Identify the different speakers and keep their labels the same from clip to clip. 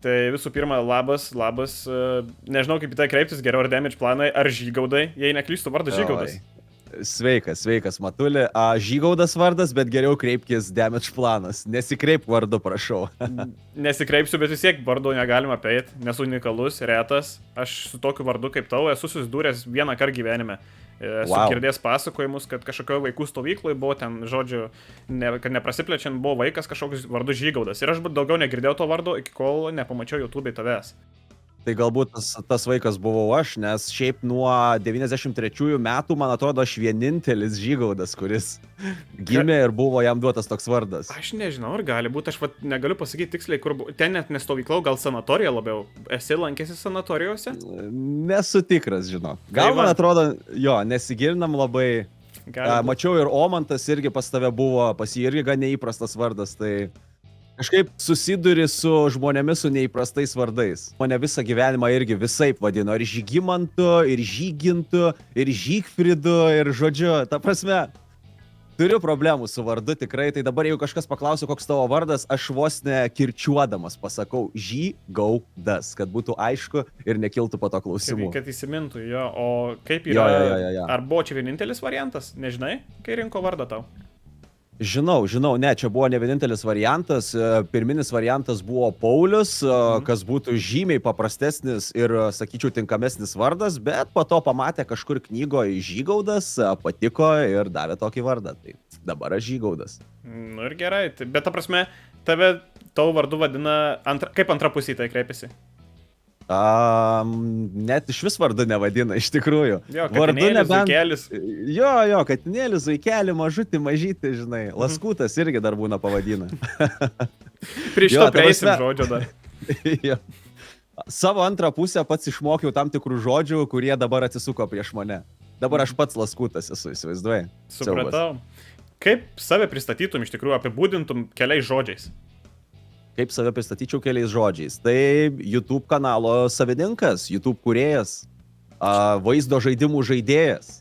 Speaker 1: Tai visų pirma, labas, nežinau kaip į tai kreiptis, geriau ar damage planai, ar Žygaudai, jei neklystu vardas Žygaudas.
Speaker 2: Sveikas, Matuli. Žygaudas vardas, bet geriau kreipkis damage planas. Nesikreip vardu, prašau.
Speaker 1: Nesikreipsiu, bet vis tiek vardu negalima apeiti, nesu unikalus, retas. Aš su tokiu vardu kaip tau esu susidūręs vieną kartą gyvenime. Esu girdėjęs pasakojimus, kad kažkokio vaikų stovykloje buvo ten, žodžiu, kad neprasiplečiant buvo vaikas kažkoks vardu Žygaudas. Ir aš daugiau negirdėjau to vardo, iki kol nepamačiau YouTube'ai tavęs.
Speaker 2: Tai galbūt tas vaikas buvau aš, nes šiaip nuo 93 metų, man atrodo, aš vienintelis Žygaudas, kuris gimė ir buvo jam duotas toks vardas.
Speaker 1: Aš nežinau, ar gali būti, aš negaliu pasakyti tiksliai, kur buvo. Ten net nestovyklau, gal sanatorija labiau. Esi lankėsi sanatorijose?
Speaker 2: Nesu tikras, žinau. Gal man atrodo, jo, nesigilinam labai. Mačiau ir Omantas irgi pas tave buvo, pas jį irgi gan neįprastas vardas, tai... Kažkaip susiduri su žmonėmis su neįprastais vardais. Mane visą gyvenimą irgi visaip vadino. Ir Žygimantu, ir Žygintu, ir Žygfridu, ir žodžiu. Ta prasme, turiu problemų su vardu tikrai. Tai dabar, jeigu kažkas paklausia, koks tavo vardas, aš vos nekirčiuodamas pasakau Žygaudas, kad būtų aišku ir nekiltų po to klausimų.
Speaker 1: Kad įsimintų, jo. O kaip yra?
Speaker 2: Jo.
Speaker 1: Ar buvo čia vienintelis variantas? Nežinai, kai rinko vardą tau?
Speaker 2: Žinau, ne, čia buvo ne vienintelis variantas. Pirminis variantas buvo Paulius, kas būtų žymiai paprastesnis ir, sakyčiau, tinkamesnis vardas, bet po to pamatė kažkur knygoje Žygaudas, patiko ir davė tokį vardą. Tai dabar aš Žygaudas.
Speaker 1: Nu ir gerai, bet ta prasme, tavo vardu vadina, kaip antra pusė tai kreipiasi?
Speaker 2: Net iš vis vardu nevadina, iš tikrųjų.
Speaker 1: Jo, katinėlis, zuikelis.
Speaker 2: Jo, katinėlis, zuikelį, mažytį, žinai. Laskutas irgi dar būna pavadina.
Speaker 1: Prie šito prieisim žodžio dar.
Speaker 2: Jo. Savo antrą pusę pats išmokiau tam tikrų žodžių, kurie dabar atsisuko prieš mane. Dabar aš pats laskutas esu, įsivaizduoji.
Speaker 1: Supratau. Kaip save pristatytum iš tikrųjų, apibūdintum keliais žodžiais?
Speaker 2: Kaip save pristatyčiau keliais žodžiais? Tai YouTube kanalo savininkas, YouTube kūrėjas, vaizdo žaidimų žaidėjas,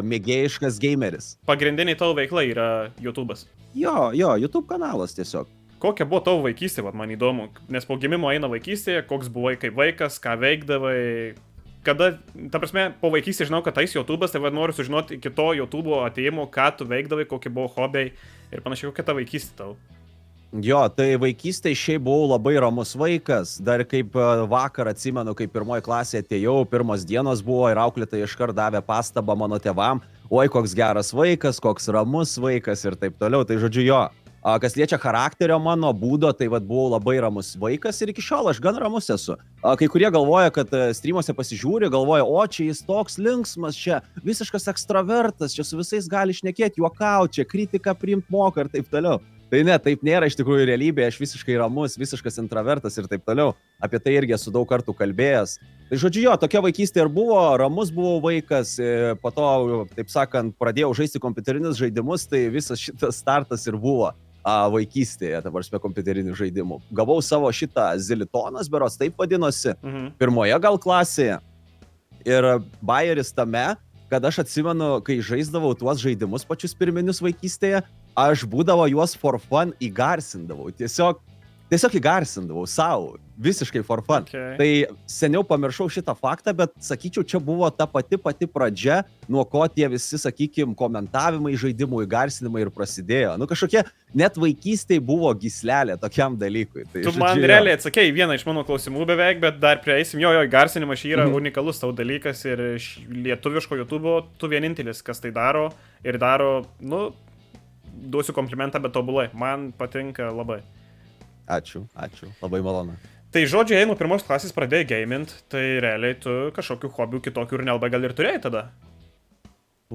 Speaker 2: mėgėjiškas gameris.
Speaker 1: Pagrindiniai tavo veikla yra YouTube'as?
Speaker 2: Jo, YouTube kanalas tiesiog.
Speaker 1: Kokia buvo tavo vaikystė, man įdomu, nes po gimimo eina vaikystė, koks buvai kaip vaikas, ką veikdavai, kada, ta prasme, po vaikystė žinau, kad tais YouTube'as, tai noriu sužinoti iki to YouTube'o atėjimo, ką tu veikdavai, kokie buvo hobiai ir panašiai, kokia ta vaikystė tau.
Speaker 2: Jo, tai vaikystėje šiaip buvau labai ramus vaikas, dar kaip vakar atsimenu, kai pirmoji klasė atėjau, pirmos dienos buvo ir auklėtai iškart davė pastabą mano tėvam, oi koks geras vaikas, koks ramus vaikas ir taip toliau, tai žodžiu jo. Kas liečia charakterio mano būdo, tai buvau labai ramus vaikas ir iki šiol aš gan ramus esu. Kai kurie galvoja, kad streamuose pasižiūri, galvoja, o čia jis toks linksmas, čia visiškas ekstravertas, čia su visais gali šnekėti, juokauti, čia kritiką priimt moka ir taip toliau. Tai ne, taip nėra iš tikrųjų realybėje, aš visiškai ramus, visiškas intravertas ir taip toliau. Apie tai irgi esu daug kartų kalbėjęs. Tai žodžiu, jo, tokia vaikystė ir buvo, ramus buvau vaikas, po to, taip sakant, pradėjau žaisti kompiuterinius žaidimus, tai visas šitas startas ir buvo vaikystėje, ta prasme, kompiuterinių žaidimų. Gavau savo šitą Zilitonas, berods taip vadinosi, pirmoje gal klasėje. Ir bajeris tame, kad aš atsimenu, kai žaisdavau tuos žaidimus pačius pirminius vaikystėje, aš būdavo juos for fun įgarsindavau. Tiesiog įgarsindavau savo, visiškai for fun.
Speaker 1: Okay.
Speaker 2: Tai seniau pamiršau šitą faktą, bet sakyčiau, čia buvo ta pati pradžia, nuo ko tie visi, sakykim, komentavimai, žaidimų įgarsinimai ir prasidėjo. Nu kažkokie, net vaikystėje buvo gyslelė tokiam dalykui. Tai,
Speaker 1: tu man realiai atsakei vieną iš mano klausimų beveik, bet dar prieisim, jo, įgarsinimas yra unikalus tavo dalykas ir lietuviško YouTube'o tu vienintelis, kas tai daro ir daro, nu, duosiu komplimentą, bet tobulai. Man patinka labai.
Speaker 2: Ačiū, labai malonu.
Speaker 1: Tai žodžiu, jei nuo pirmos klasės pradėjai gamint, tai realiai tu kažkokių hobių kitokių ir nelabai gal ir turėjai tada?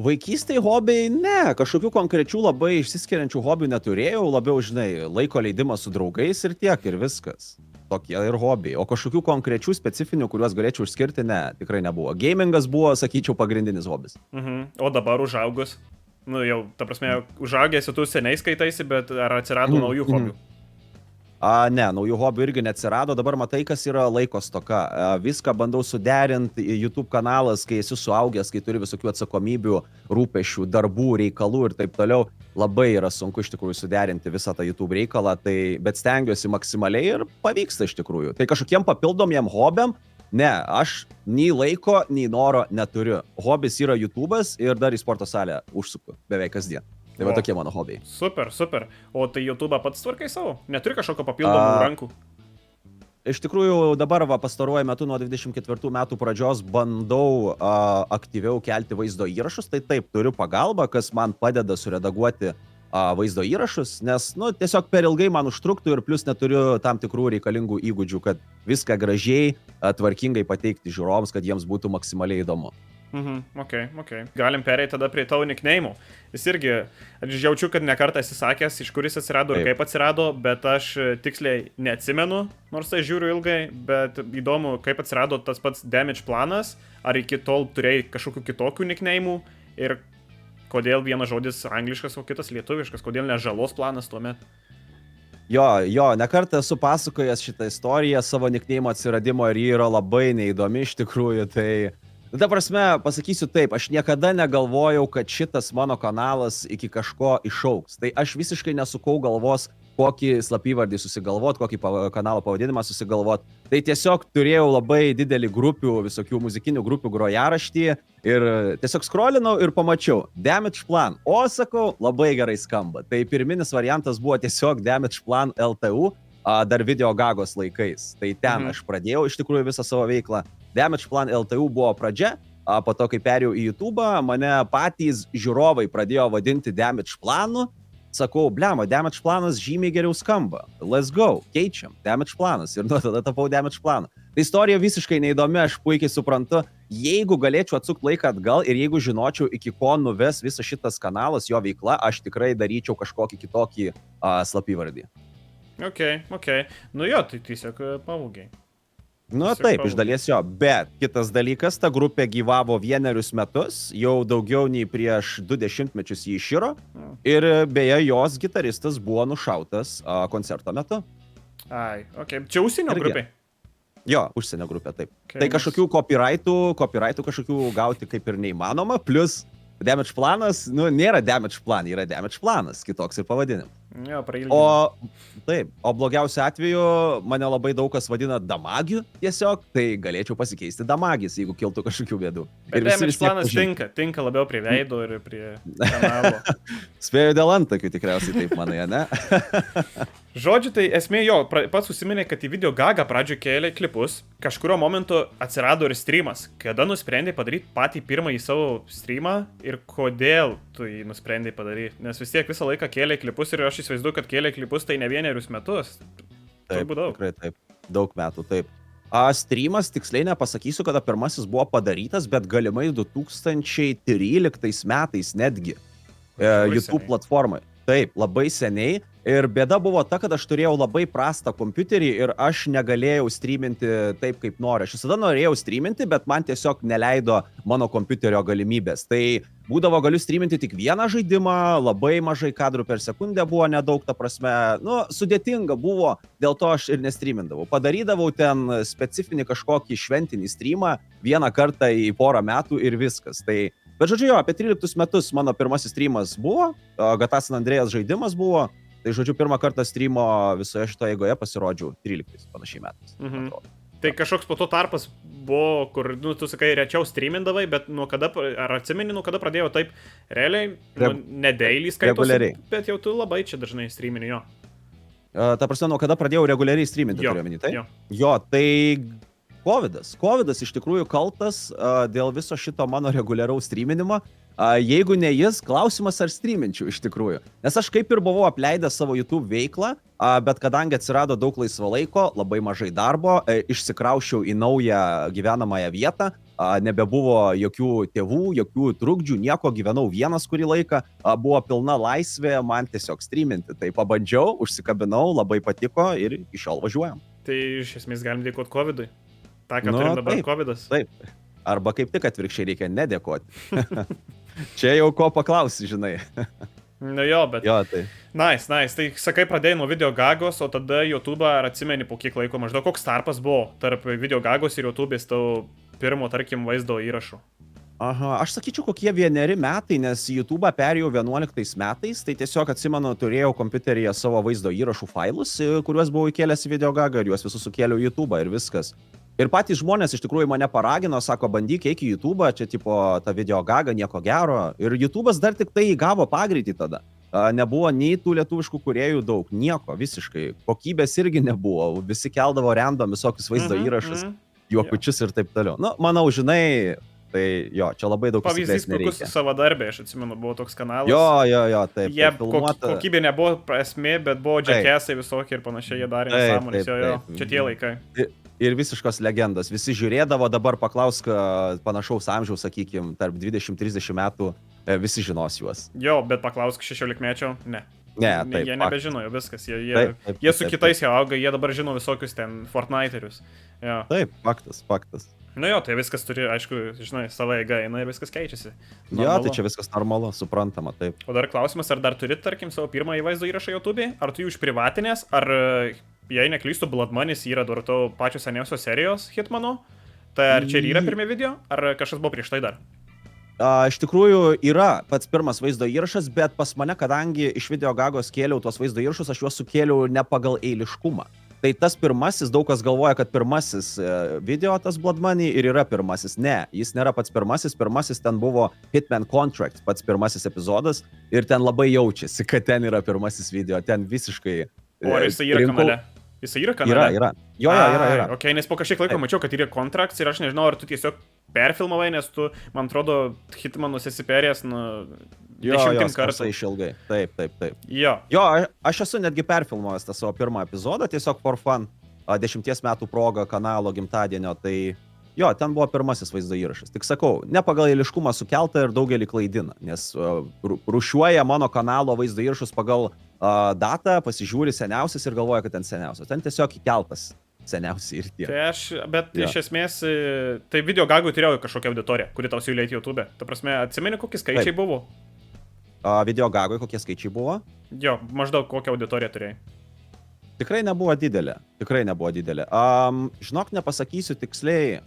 Speaker 2: Vaikystėje hobiai, ne, kažkokių konkrečių labai išsiskiriančių hobių neturėjau, labiau, žinai, laiko leidimas su draugais ir tiek ir viskas. Tokie ir hobiai, o kažkokių konkrečių specifinių, kuriuos galėčiau išskirti, ne, tikrai nebuvo. Gamingas buvo, sakyčiau, pagrindinis hobis.
Speaker 1: O dabar užaugus? Nu jau, ta prasme, užaugęs tu seniai skaitaisi, bet ar atsirado naujų hobių?
Speaker 2: Ne, naujų hobių irgi neatsirado, dabar matai, kas yra laiko stoka. Viską bandau suderinti, YouTube kanalas, kai esi suaugęs, kai turi visokių atsakomybių, rūpešių, darbų, reikalų ir taip toliau. labai yra sunku iš tikrųjų suderinti visą tą YouTube reikalą, tai, bet stengiuosi maksimaliai ir pavyksta iš tikrųjų. Tai kažkokiem papildomiem hobiam, ne, aš nei laiko, nei noro neturiu. Hobis yra YouTube'as ir dar į sporto salę užsuku beveik kasdien. Tai va tokie mano hobiai.
Speaker 1: Super, super. O tai YouTube'ą pats tvarkai savo? Neturi kažkokio papildomų rankų?
Speaker 2: Iš tikrųjų, dabar pastaruoju metu nuo 24 metų pradžios bandau aktyviau kelti vaizdo įrašus, tai taip, turiu pagalbą, kas man padeda suredaguoti vaizdo įrašus, nes, nu, tiesiog per ilgai man užtruktų ir plus neturiu tam tikrų reikalingų įgūdžių, kad viską gražiai, tvarkingai pateikti žiūrovams, kad jiems būtų maksimaliai įdomu.
Speaker 1: Ok. Galim pereiti tada prie tavo nickname'ų. Jis irgi, aš jaučiu, kad nekartą esi sakęs, iš kuris atsirado ir kaip atsirado, bet aš tiksliai neatsimenu, nors tai žiūriu ilgai, bet įdomu, kaip atsirado tas pats Damage planas, ar iki tol turėjai kažkokių kitokių nickname'ų ir kodėl vienas žodis angliškas, o kitas lietuviškas, kodėl ne žalos planas tuomet.
Speaker 2: Jo, nekartą esu pasakojęs šitą istoriją savo nickname'o atsiradimo ir ji yra labai neįdomi iš tikrųjų, tai... Ta prasme, pasakysiu taip, aš niekada negalvojau, kad šitas mano kanalas iki kažko išaugs. Tai aš visiškai nesukau galvos, kokį slapyvardį susigalvot, kokį kanalo pavadinimą susigalvot. Tai tiesiog turėjau labai didelį grupių, visokių muzikinių grupių grojaraštį ir tiesiog scrollinau ir pamačiau Damage Plan. O, sakau, labai gerai skamba. Tai pirminis variantas buvo tiesiog Damage Plan LTU, dar video gagos laikais. Tai ten aš pradėjau iš tikrųjų visą savo veiklą. Damage Plan LTU buvo pradžia, po to, kai perėjau į YouTube'ą, mane patys žiūrovai pradėjo vadinti Damage Planu. Sakau, blema, Damage Planas žymiai geriau skamba. Let's go, keičiam, Damage Planas. Ir nuo tada tapau Damage Planu. Tai istorija visiškai neįdomi, aš puikiai suprantu. Jeigu galėčiau atsukti laiką atgal ir jeigu žinočiau, iki ko nuves visas šitas kanalas, jo veikla, aš tikrai daryčiau kažkokį kitokį slapyvardį.
Speaker 1: Ok. Nu jo, tai tiesiog pavūgiai.
Speaker 2: Nu taip, iš dalies jo, bet kitas dalykas, ta grupė gyvavo 1 metus, jau daugiau nei prieš 20 mečius jį iširo ir beje jos gitaristas buvo nušautas koncerto metu.
Speaker 1: Ai, ok, čia užsienio grupė?
Speaker 2: Jo, užsienio grupė, taip. Tai kažkokių copyrightų kažkokių gauti kaip ir neįmanoma, plus Damage Planas, nu nėra Damage Plan, yra Damage Planas, kitoks ir pavadinimas.
Speaker 1: Jo, prailginau.
Speaker 2: O blogiausiu atveju mane labai daug kas vadina Damagiu tiesiog, tai galėčiau pasikeisti Damagis, jeigu kiltų kažkokių bėdų.
Speaker 1: Bet Damage Planas tinka labiau prie veido ir prie kanalo.
Speaker 2: Spėjau dėl antakių tikriausiai taip manai, ne?
Speaker 1: Žodžiu, tai esmė jo, pats užsiminė, kad į video gagą pradžioje kėlė klipus, kažkurio momentu atsirado ir streamas. Kada nusprendė padaryti patį pirmąjį savo streamą ir kodėl tu jį nusprendė padaryti? Nes vis tiek visą laiką kėlė klipus ir aš įsivaizduoju, kad kėlė klipus tai ne 1 metus.
Speaker 2: Taip, tikrai taip. Daug metų, taip. Streamas, tiksliai nepasakysiu, kada pirmasis buvo padarytas, bet galimai 2013 metais netgi. YouTube platformai. Taip, labai seniai. Ir bėda buvo ta, kad aš turėjau labai prastą kompiuterį ir aš negalėjau streaminti taip, kaip noriu. Aš visada norėjau streaminti, bet man tiesiog neleido mano kompiuterio galimybės. Tai būdavo galiu streaminti tik vieną žaidimą, labai mažai kadrų per sekundę buvo, nedaug, ta prasme, nu, sudėtinga buvo, dėl to aš ir nestreamindavau. Padarydavau ten specifinį kažkokį šventinį streamą vieną kartą į porą metų ir viskas. Tai, bet žodžiu, jo, apie 13 metus mano pirmasis streamas buvo, GTA San Andreas žaidimas buvo. Tai žodžiu, pirmą kartą streamo visoje šitoje eigoje pasirodžiau 13 panašiai metais.
Speaker 1: Tai kažkoks po to tarpas buvo, kur, nu, tu sakai, rečiau streamindavai, bet nuo kada, ar atsimeni, nuo kada pradėjau taip realiai, ne daily skaitosi, bet jau tu labai čia dažnai streamini, jo.
Speaker 2: Ta prasme, nuo kada pradėjau reguliariai streaminti, turiu omeny, tai? Jo, tai Covidas iš tikrųjų kaltas dėl viso šito mano reguliaraus streaminimo. Jeigu ne jis, klausimas ar streaminčiau iš tikrųjų. Nes aš kaip ir buvau apleidęs savo YouTube veiklą, bet kadangi atsirado daug laisvo laiko, labai mažai darbo, išsikraušiau į naują gyvenamąją vietą, nebebuvo jokių tėvų, jokių trukdžių, nieko, gyvenau vienas kurį laiką, buvo pilna laisvė man tiesiog streaminti. Tai pabandžiau, užsikabinau, labai patiko ir iki šiol važiuojam.
Speaker 1: Tai iš esmės galim dėkoti Covidui. Ta, kad turim dabar Covidas.
Speaker 2: Taip. Arba kaip tik atvirkščiai reikia nedėkoti. Čia jau ko paklausi, žinai.
Speaker 1: Nu jo, bet...
Speaker 2: Jo, tai.
Speaker 1: Nice. Tai sakai, pradėjai nuo video gagos, o tada YouTube ar atsimeni po kiek laiko maždaug koks tarpas buvo tarp video gagos ir YouTube'ės tavo pirmo, tarkim, vaizdo įrašų?
Speaker 2: Aha, aš sakyčiau, kokie 1 metai, nes YouTube perėjau 11 metais, tai tiesiog atsimenu, turėjau kompiuteryje savo vaizdo įrašų failus, kuriuos buvau įkėlęs į Videogagą ir juos visus sukėliau į YouTube ir viskas. Ir patys žmonės iš tikrųjų mane paragino, sako, bandyk eik į YouTube, čia tipo ta Videogaga, nieko gero. Ir YouTube'as dar tik tai įgavo pagreitį tada. Nebuvo nei tų lietuviškų kūrėjų daug, nieko, visiškai. Kokybės irgi nebuvo, visi keldavo random visokius vaizdo įrašus, juokučius ir taip toliau. Nu, manau, žinai, tai jo, čia labai daug
Speaker 1: pavyzdys puikus savadarbė, aš atsimenu, buvo toks kanalas.
Speaker 2: Jo, taip.
Speaker 1: Jie kokybė nebuvo prasmė, bet buvo džekesai visokie ir panašiai, jie darė nesąmonės, jo, čia tie laikai.
Speaker 2: Ir visiškos legendos, visi žiūrėdavo, dabar paklausk panašaus amžiaus, sakykime, tarp 20-30 metų, visi žinos juos.
Speaker 1: Jo, bet paklausk 16-mečio, ne.
Speaker 2: Ne, taip.
Speaker 1: Jie nebežino jau viskas, jie su kitais jau auga, jie dabar žino visokius ten Fortnite'erius.
Speaker 2: Taip, faktas.
Speaker 1: Nu jo, tai viskas turi, aišku, žinai, savo eigą eina ir viskas keičiasi.
Speaker 2: Jo, tai čia viskas normalu, suprantama, taip.
Speaker 1: O dar klausimas, ar dar turit, tarkim, savo pirmąjį vaizdo įrašą YouTube'e? Ar tu jų išprivatinės, ar, jei neklystu, Blood Money's yra dar tavo pačios seniausios serijos Hitmanų? Tai ar čia ir yra pirmi video, ar kažkas buvo prieš tai dar?
Speaker 2: Iš tikrųjų yra pats pirmas vaizdo įrašas, bet pas mane, kadangi iš Videogagos kėliau tuos vaizdo įrašus, aš juos sukėliau ne pagal eiliškumą. Tai tas pirmasis, daug kas galvoja, kad pirmasis video, tas Blood Money ir yra pirmasis. Ne, jis nėra pats pirmasis ten buvo Hitman Contract, pats pirmasis epizodas ir ten labai jaučiasi, kad ten yra pirmasis video, ten visiškai...
Speaker 1: O ar jisai yra kanale? Jisai yra kanale?
Speaker 2: Yra. Jo, yra.
Speaker 1: Ok, nes po kažkiek laiko mačiau, kad yra Contracts ir aš nežinau, ar tu tiesiog perfilmavai, nes tu, man atrodo, Hitmanus esi perėjęs, dešimtim kartų.
Speaker 2: Išilgai. Taip.
Speaker 1: Jo,
Speaker 2: aš esu netgi perfilmavęs tą savo pirmą epizodą, tiesiog for fun, 10 metų proga kanalo gimtadienio, tai jo, ten buvo pirmasis vaizdo įrašas. Tik sakau, ne pagal eiliškumą sukelta ir daugelį klaidina, nes rūšiuoja mano kanalo vaizdo įrašus pagal datą, pasižiūri seniausias ir galvoja, kad ten seniausias. Ten tiesiog įkeltas seniausiai ir tiek.
Speaker 1: Tai bet iš esmės, tai Videogagui turėjau kažkokią auditoriją, kuri tau siūlė į YouTube. Ta prasme, atsimeni, kokie skaičiai buvo?
Speaker 2: Videogagui kokie skaičiai buvo?
Speaker 1: Jo, maždaug kokią auditoriją turėjai.
Speaker 2: Tikrai nebuvo didelė. Žinok, nepasakysiu tiksliai.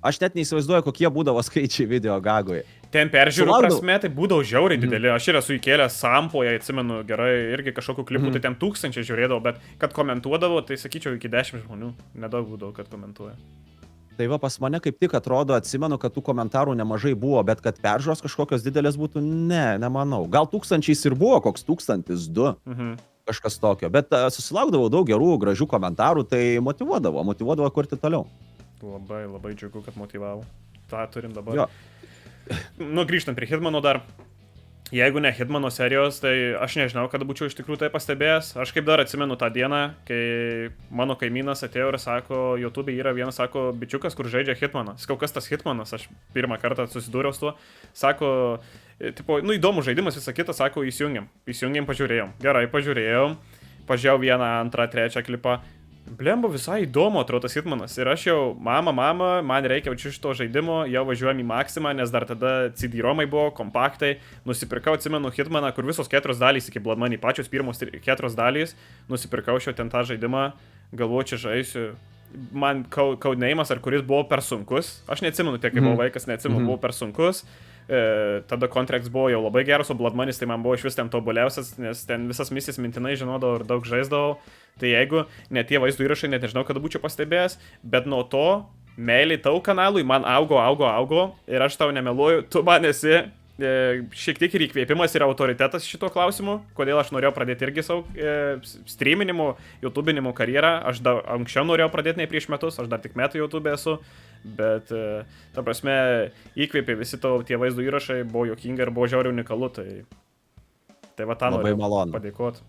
Speaker 2: Aš net neįsivaizduoju, kokie būdavo skaičiai Videogagui.
Speaker 1: Ten peržiūrų prasme, tai būdavo žiauriai didelį. Aš ir esu įkėlęs Sampoje, atsimenu gerai, irgi kažkokių klipų, tai ten 1000 žiūrėdavo, bet kad komentuodavo, tai sakyčiau iki 10 žmonių. Nedaug būdavo, kad komentuoja.
Speaker 2: Tai va, pas mane kaip tik atrodo, atsimenu, kad tų komentarų nemažai buvo, bet kad peržiūros kažkokios didelės būtų, nemanau. Gal 1000 ir buvo, koks 1002. Kažkas tokio. Bet susilaukdavau daug gerų, gražių komentarų, tai motyvuodavo kurti toliau.
Speaker 1: Labai džiugu, kad motyvavo. tą turim dabar.
Speaker 2: Jo.
Speaker 1: Nu, grįžtant prie Hitmano dar. Jeigu ne Hitmano serijos, tai aš nežinau, kada būčiau iš tikrųjų tai pastebėjęs. Aš kaip dar atsimenu tą dieną, kai mano kaimynas atėjo ir sako, YouTube yra vienas, sako, bičiukas, kur žaidžia Hitmaną. Sakau, kas tas Hitmanas, aš pirmą kartą susidūriau su tuo. Sako, tipo, nu įdomus žaidimas, visą kitą, sako, įsijungiam, pažiūrėjom. Gerai, pažiūrėjau vieną, antrą, trečią klipą. Blembo, visai įdomu atrodo tas Hitmanas. Ir aš jau, mama, man reikia šito žaidimo, jau važiuojam į Maximą, nes dar tada CD-romai buvo, kompaktai. Nusipirkau, atsimenu, Hitmaną, kur visos 4 dalys iki Blood Money, pačios pirmos 4 dalys. Nusipirkau šio ten tą žaidimą, galvoju, čia žaisiu. Man Codename'as, ar kuris buvo per sunkus. Aš neatsimenu tiek, kai buvau vaikas, neatsimenu, buvo per sunkus. Tada Contracts buvo jau labai geras, o Blood Money's tai man buvo iš vis ten tobuliausias, nes ten visas misijas mintinai žinodavau ir daug žaisdavau. Tai jeigu net tie vaizdų įrašai, net nežinau, kada būčiau pastebėjęs, bet nuo to meiliai tau kanalui man augo ir aš tau nemeluoju, tu man esi šiek tiek ir įkvėpimas ir autoritetas šito klausimu, kodėl aš norėjau pradėti irgi savo streaminimo, YouTube'inimo karjerą. Aš dar anksčiau norėjau pradėti, nei prieš metus, aš dar tik metų YouTube esu, bet ta prasme įkvėpė visi tavo tie vaizdų įrašai, buvo juokinga ir buvo žiauriai unikalu, tai va tą noriu padėkoti.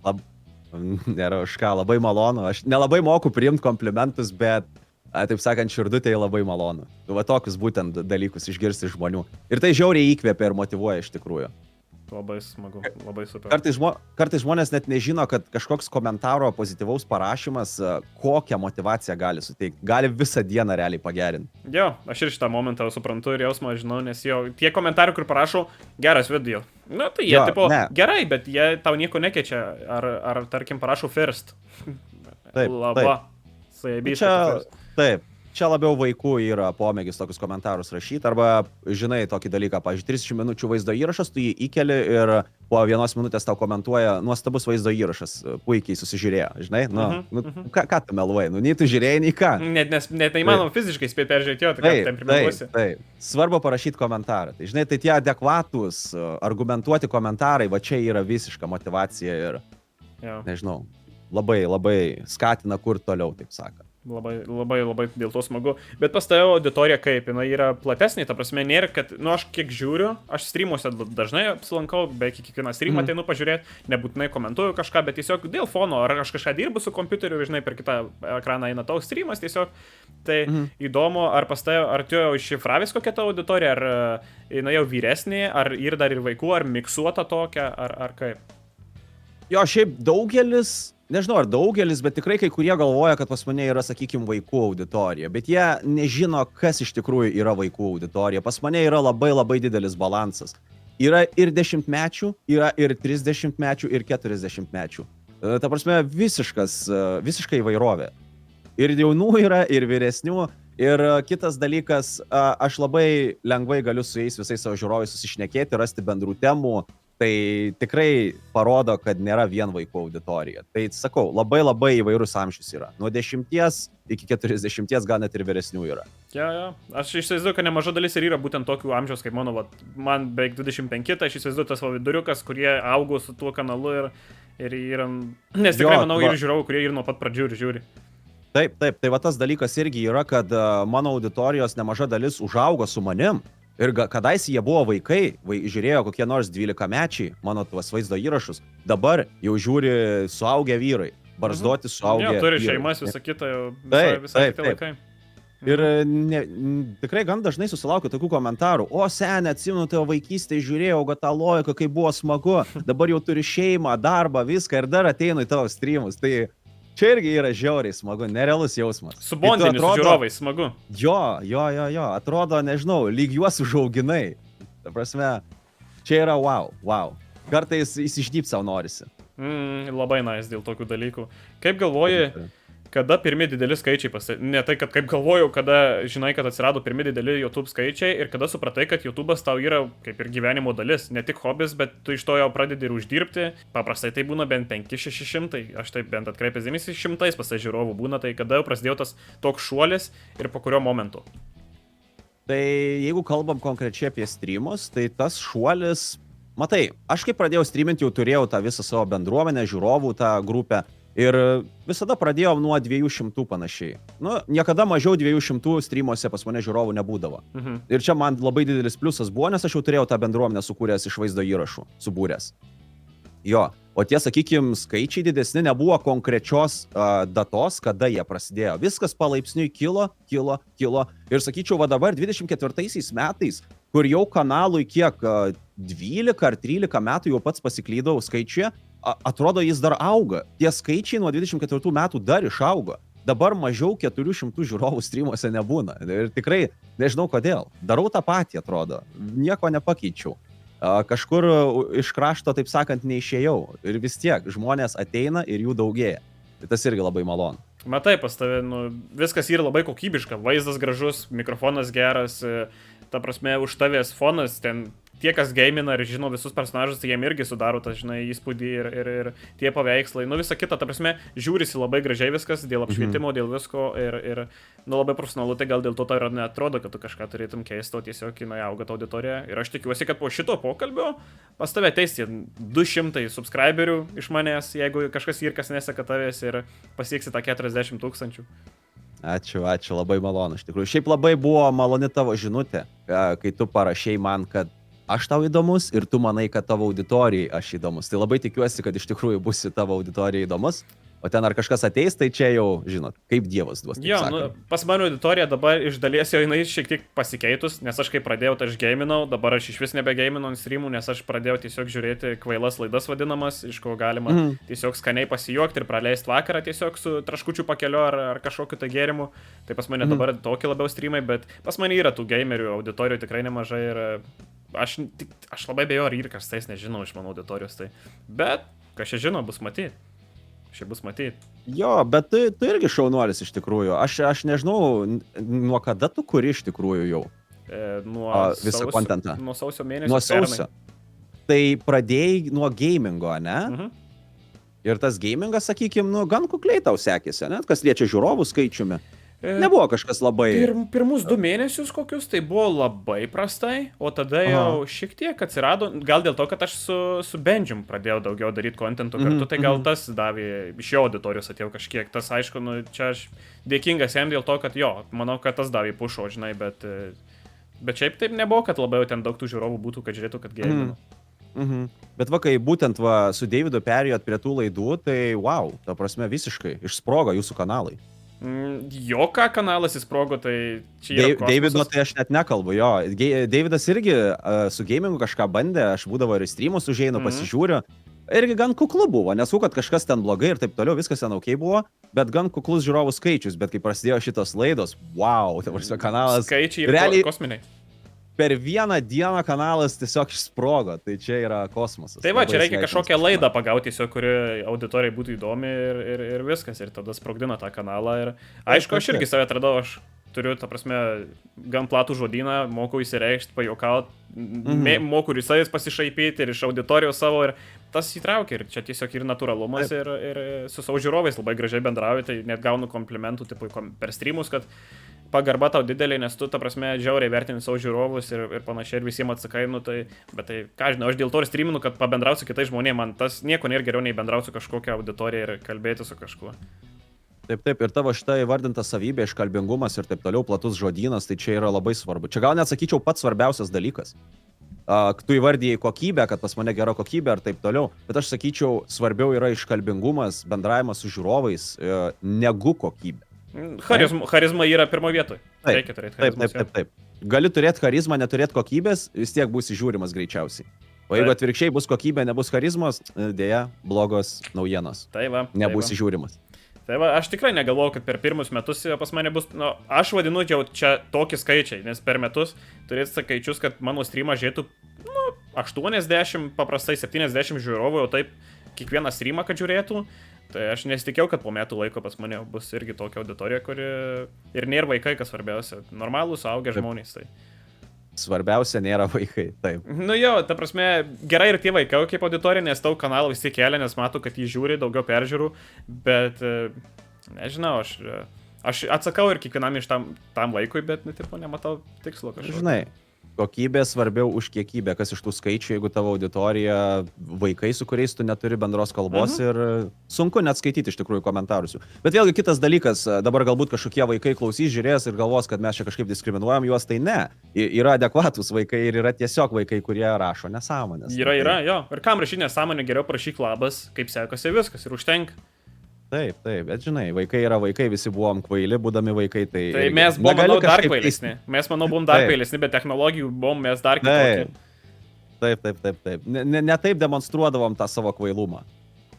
Speaker 2: Nėra už ką, labai malonu. Aš nelabai moku priimti komplimentus, bet, taip sakant, širdutėje labai malonu. Va tokius būtent dalykus išgirsti žmonių. Ir tai žiauriai įkvėpia ir motyvuoja iš tikrųjų.
Speaker 1: Labai smagu, labai super.
Speaker 2: Kartais žmonės net nežino, kad kažkoks komentaro pozityvaus parašymas kokią motyvaciją gali suteikti. Gali visą dieną realiai pagerinti.
Speaker 1: Jo, aš ir šitą momentą suprantu ir jausmą žinau, nes jo, tie komentarai, kur parašau, geras video. Nu, tai jie gerai, bet jie tau nieko nekeičia. Ar tarkim parašau first.
Speaker 2: Taip.
Speaker 1: Laba.
Speaker 2: Taip. čia labiau vaikų yra pomėgis tokius komentarus rašyti, arba, žinai, tokį dalyką, pavyzdžiui, 30 minučių vaizdo įrašas, tu jį įkeli ir po 1 minutės tau komentuoja nuostabus vaizdo įrašas, puikiai susižiūrėjo, žinai, ką tu meluoji, nei tu žiūrėjai, nei ką.
Speaker 1: Net neįmanoma fiziškai spėti peržiūrėti jo, tai ką ten primeluosi.
Speaker 2: Taip, svarbu parašyti komentarą. Tai, žinai, tai tie adekvatūs, argumentuoti komentarai, va čia yra visiška motyvacija ir, nežinau, labai skatina kur toliau, taip sakant.
Speaker 1: Labai dėl to smagu. Bet pas tavo auditorija kaip, jinai yra platesnė, ta prasme, nėra, kad, aš kiek žiūriu, aš streamuose dažnai apsilankau, beveik kiekvieną streamą ateinu pažiūrėti, nebūtinai komentuoju kažką, bet tiesiog dėl fono, ar aš kažką dirbu su kompiuteriu, žinai, per kitą ekraną eina tau streamas tiesiog. Tai įdomu, ar pas tavo, ar tu jau iššifravęs kokia tavo auditorija, ar jinai jau vyresnė, ar ir dar ir vaikų, ar miksuota tokia, ar kaip?
Speaker 2: Jo, šiaip daugelis, nežinau ar daugelis, bet tikrai kai kurie galvoja, kad pas mane yra, sakykime, vaikų auditorija, bet jie nežino, kas iš tikrųjų yra vaikų auditorija. Pas mane yra labai didelis balansas. Yra ir 10-mečių, yra ir 30-mečių, ir 40-mečių. Ta prasme, visiškai įvairovė. Ir jaunų yra, ir vyresnių. Ir kitas dalykas, aš labai lengvai galiu su jais visais savo žiūrovais susišnekėti, rasti bendrų temų. Tai tikrai parodo, kad nėra vien vaikų auditorija. Tai sakau, labai įvairus amžius yra. Nuo 10 iki 40, gal net ir vyresnių yra.
Speaker 1: Ja. Aš įsivaizduoju, kad nemaža dalis ir yra būtent tokių amžiaus, kaip mano, man beveik 25, tai aš įsivaizduoju tas viduriukas, kurie augo su tuo kanalu ir yra... Nes tikrai manau ir žiūrovų, kurie ir nuo pat pradžių ir žiūri.
Speaker 2: Taip, tai va tas dalykas irgi yra, kad mano auditorijos nemaža dalis užaugo su manim. Ir kadaise jie buvo vaikai, žiūrėjo kokie nors 12-mečiai mano tuos vaizdo įrašus, dabar jau žiūri suaugę vyrai, barzdoti suaugę vyrai.
Speaker 1: Jo, turi šeimas, visą kitą, visą kitą laikai.
Speaker 2: Ir tikrai gan dažnai susilaukiu tokių komentarų, o senė, atsimenu, tavo vaikystėje žiūrėjau, kad tą logiką, kaip buvo smagu, dabar jau turi šeimą, darbą, viską ir dar ateinu į tavo streamus. Tai čia irgi yra žiauriai smagu, nerealus jausmas.
Speaker 1: Su bondiniu, su žiūrovais smagu.
Speaker 2: Jo, atrodo, nežinau, lyg juos užauginai. Ta prasme, čia yra wow. Kartais įsiždybt savo norisi.
Speaker 1: Labai nice dėl tokių dalykų. Kaip galvoji, kada pirmi dideli skaičiai ne tai, kad kaip galvojau, kada žinai, kad atsirado pirmi dideli YouTube skaičiai ir kada supratai, kad YouTube'as tau yra kaip ir gyvenimo dalis, ne tik hobis, bet tu iš to jau pradedi ir uždirbti. Paprastai tai būna bent 500-600, aš taip bent atkreipęs dėmesį, 100 pas tai žiūrovų būna, tai kada jau prasidėjo tas toks šuolis ir po kurio momentu?
Speaker 2: Tai jeigu kalbam konkrečiai apie streamus, tai tas šuolis, matai, aš kai pradėjau streaminti, jau turėjau tą visą savo bendruomenę, žiūrovų tą grupę. Ir visada pradėjom nuo 200 panašiai. Niekada mažiau 200 streamuose pas mane žiūrovų nebūdavo. Ir čia man labai didelis pliusas buvo, nes aš jau turėjau tą bendruomenę sukūręs iš vaizdo įrašų, subūręs. Jo, o tie, sakykime, skaičiai didesni nebuvo konkrečios datos, kada jie prasidėjo. Viskas palaipsniui kilo. Ir sakyčiau, va dabar 24 metais, kur jau kanalui kiek 12 ar 13 metų jau pats pasiklydau skaičiuje, atrodo, jis dar auga. Tie skaičiai nuo 24 metų dar išaugo. Dabar mažiau 400 žiūrovų streamuose nebūna. Ir tikrai nežinau kodėl. Darau tą patį, atrodo. Nieko nepakeičiau. Kažkur iš krašto, taip sakant, neišėjau. Ir vis tiek žmonės ateina ir jų daugėja. Tai tas irgi labai malonu.
Speaker 1: Matai, pas tave, viskas yra labai kokybiška. Vaizdas gražus, mikrofonas geras, ta prasme, už tavęs fonas ten... Tie, kas gamina ir žino visus personažus, tai jiem irgi sudaro tą, žinai, įspūdį ir tie paveikslai. Visa kita, ta prasme, žiūrisi labai gražiai viskas, dėl apšvietimo, dėl visko ir labai profesionalu, tai gal dėl to tai neatrodo, kad tu kažką turėtum keisto, tiesiog auga ta auditorija. Ir aš tikiuosi, kad po šito pokalbio pas tave ateis 200 subscriberių iš manęs, jeigu kažkas ir kas neseka tavęs ir pasieksi tą 40 000.
Speaker 2: Ačiū, labai malonu, iš tikrųjų. Šiaip labai buvo maloni tavo žinutė, kai tu parašei man, kad aš tau įdomus ir tu manai, kad tavo auditorijai aš įdomus. Tai labai tikiuosi, kad iš tikrųjų būsi tavo auditorijai įdomus. O ten ar kažkas ateis, tai čia jau, žinot, kaip Dievas duos.
Speaker 1: Jo, pas mano auditorija dabar iš dalies jau jinai šiek tiek pasikeitus, nes aš kai pradėjau, tai aš gaminau, dabar aš iš vis nebegaminau ant streamų, nes aš pradėjau tiesiog žiūrėti kvailas laidas vadinamas, iš ko galima tiesiog skaniai pasijuokti ir praleisti vakarą tiesiog su traškučių pakeliu ar kažkokiu tai gėrimu. Tai pas mane dabar tokie labiau streamai, bet pas mane yra tų gamerių auditorijų tikrai nemažai ir aš labai bejo, ar ir kas tais nežinau iš mano auditorijos tai. Bet, kas čia žino, bus matyti. Šiaip bus matyti.
Speaker 2: Jo, bet tu irgi šaunuolis iš tikrųjų. Aš nežinau, nuo kada tu kuri iš tikrųjų jau visą kontentą.
Speaker 1: Nuo sausio mėnesio.
Speaker 2: Nuo sausio. Tai pradėjai nuo gamingo, ne? Ir tas gamingas, sakykime, nu, gan kukliai tau sekėsi, net kas liečia žiūrovų skaičiumi. Nebuvo kažkas labai...
Speaker 1: Pirmus 2 mėnesius kokius, tai buvo labai prastai, o tada jau šiek tiek atsirado, gal dėl to, kad aš su Benjum pradėjau daugiau daryti kontentų kartu, tai gal tas davė, iš jo auditorijos atėjo kažkiek, tas aišku, nu, čia aš dėkingas jam dėl to, kad jo, manau, kad tas davė pušo, žinai, bet šiaip taip nebuvo, kad labai ten daug tų žiūrovų būtų, kad žiūrėtų, kad gaminu.
Speaker 2: Bet va, kai būtent su Davidu perėjot prie tų laidų, tai wow, ta prasme visiškai išsprogo jūsų kanalai.
Speaker 1: Jo, ką kanalas įsprogo, tai čia yra kosmosas.
Speaker 2: Davido tai aš net nekalbu, jo. Davidas irgi su gamingu kažką bandė, aš būdavo ir streamus užeinu, pasižiūriu. Irgi gan kuklu buvo, nesu, kad kažkas ten blogai ir taip toliau, viskas ten ok buvo, bet gan kuklus žiūrovų skaičius, bet kai prasidėjo šitos laidos, wow, tai prasme kanalas...
Speaker 1: Skaičiai ir
Speaker 2: realiai
Speaker 1: kosminiai.
Speaker 2: Per vieną dieną kanalas tiesiog išsprogo, tai čia yra kosmosas.
Speaker 1: Tai va, čia reikia kažkokią laidą pagauti, tiesiog, kuri auditorijai būtų įdomi ir viskas, ir tada sprogdina tą kanalą. Ir aišku, aš irgi save atradau, aš turiu, ta prasme, gan platų žodyną, moku įsireikšti, pajuokauti, moku ir savais pasišaipyti, ir iš auditorijos savo, ir tas įtraukia, ir čia tiesiog ir natūralumas, ir su savo žiūrovais labai gražiai bendrauju, tai net gaunu komplimentų, tipo, per streamus, kad pagarba tau didelė, nes tu, ta prasme, žiauriai vertini savo žiūrovus ir panašiai, ir visiems atsakai, nu tai, bet tai, ką žinau, aš dėl to ir streaminu, kad pabendrausiu su kitais žmonėmis, man tas nieko nėra geriau nei bendrausiu su kažkokia auditorija ir kalbėti su kažkuo.
Speaker 2: Taip, ir tavo šitą įvardinta savybė, iškalbingumas ir taip toliau, platus žodynas, tai čia yra labai svarbu. Čia gal net sakyčiau pats svarbiausias dalykas. Tu įvardijai kokybę, kad pas mane gera kokybė ir taip toliau, bet aš sakyčiau, svarbiau yra iškalbingumas, bendravimas su žiūrovais, negu kokybė.
Speaker 1: Charizma yra pirmo vietoje. Reikia turėti charizmą.
Speaker 2: Taip. Gali turėti charizmą, neturėti kokybės, vis tiek bus žiūrimas greičiausiai. O jeigu atvirkščiai bus kokybė, nebus charizmos, dėja, blogos naujienos. Nebus žiūrimas.
Speaker 1: Tai va, aš tikrai negalvoju, kad per pirmus metus pas mane bus, nu, aš vadinu jau čia tokį skaičiai, nes per metus turėti skaičius, kad mano streamą žiūrėtų, nu, 80, paprastai 70 žiūrovų, o taip kiekvieną streamą, kad žiūrėtų. Tai aš nesitikėjau, kad po metų laiko pas mane bus irgi tokia auditorija, kuri ir nėra vaikai, kas svarbiausia, normalūs suaugę žmonės. Tai.
Speaker 2: Svarbiausia nėra vaikai, taip.
Speaker 1: Nu jo, ta prasme, gerai ir tie vaikai kaip auditorija, nes tau kanalą vis tiek kelia, nes matau, kad jį žiūri, daugiau peržiūrų, bet nežinau, aš atsakau ir kiekvienam iš tam vaikui, bet nematau tikslo kažkokio.
Speaker 2: Žinai. Kokybė svarbiau už kiekybę, kas iš tų skaičių, jeigu tavo auditorija vaikai, su kuriais tu neturi bendros kalbos ir sunku net skaityti iš tikrųjų komentarus jų. Bet vėlgi kitas dalykas, dabar galbūt kažkokie vaikai klausys, žiūrės ir galvos, kad mes čia kažkaip diskriminuojam juos, tai ne. Yra adekvatus vaikai ir yra tiesiog vaikai, kurie rašo nesąmonės.
Speaker 1: Yra, jo. Ir kam rašyti nesąmonę, geriau prašyk labas, kaip sekasi viskas ir užtenka.
Speaker 2: Taip, bet žinai, vaikai yra vaikai, visi buvom kvaili, būdami vaikai, tai...
Speaker 1: Tai mes buvom, manau, dar kvailesni. Mes, manau, buvom dar kvailesni, bet technologijų buvom mes dar kitokie.
Speaker 2: Taip. Ne taip demonstruodavom tą savo kvailumą.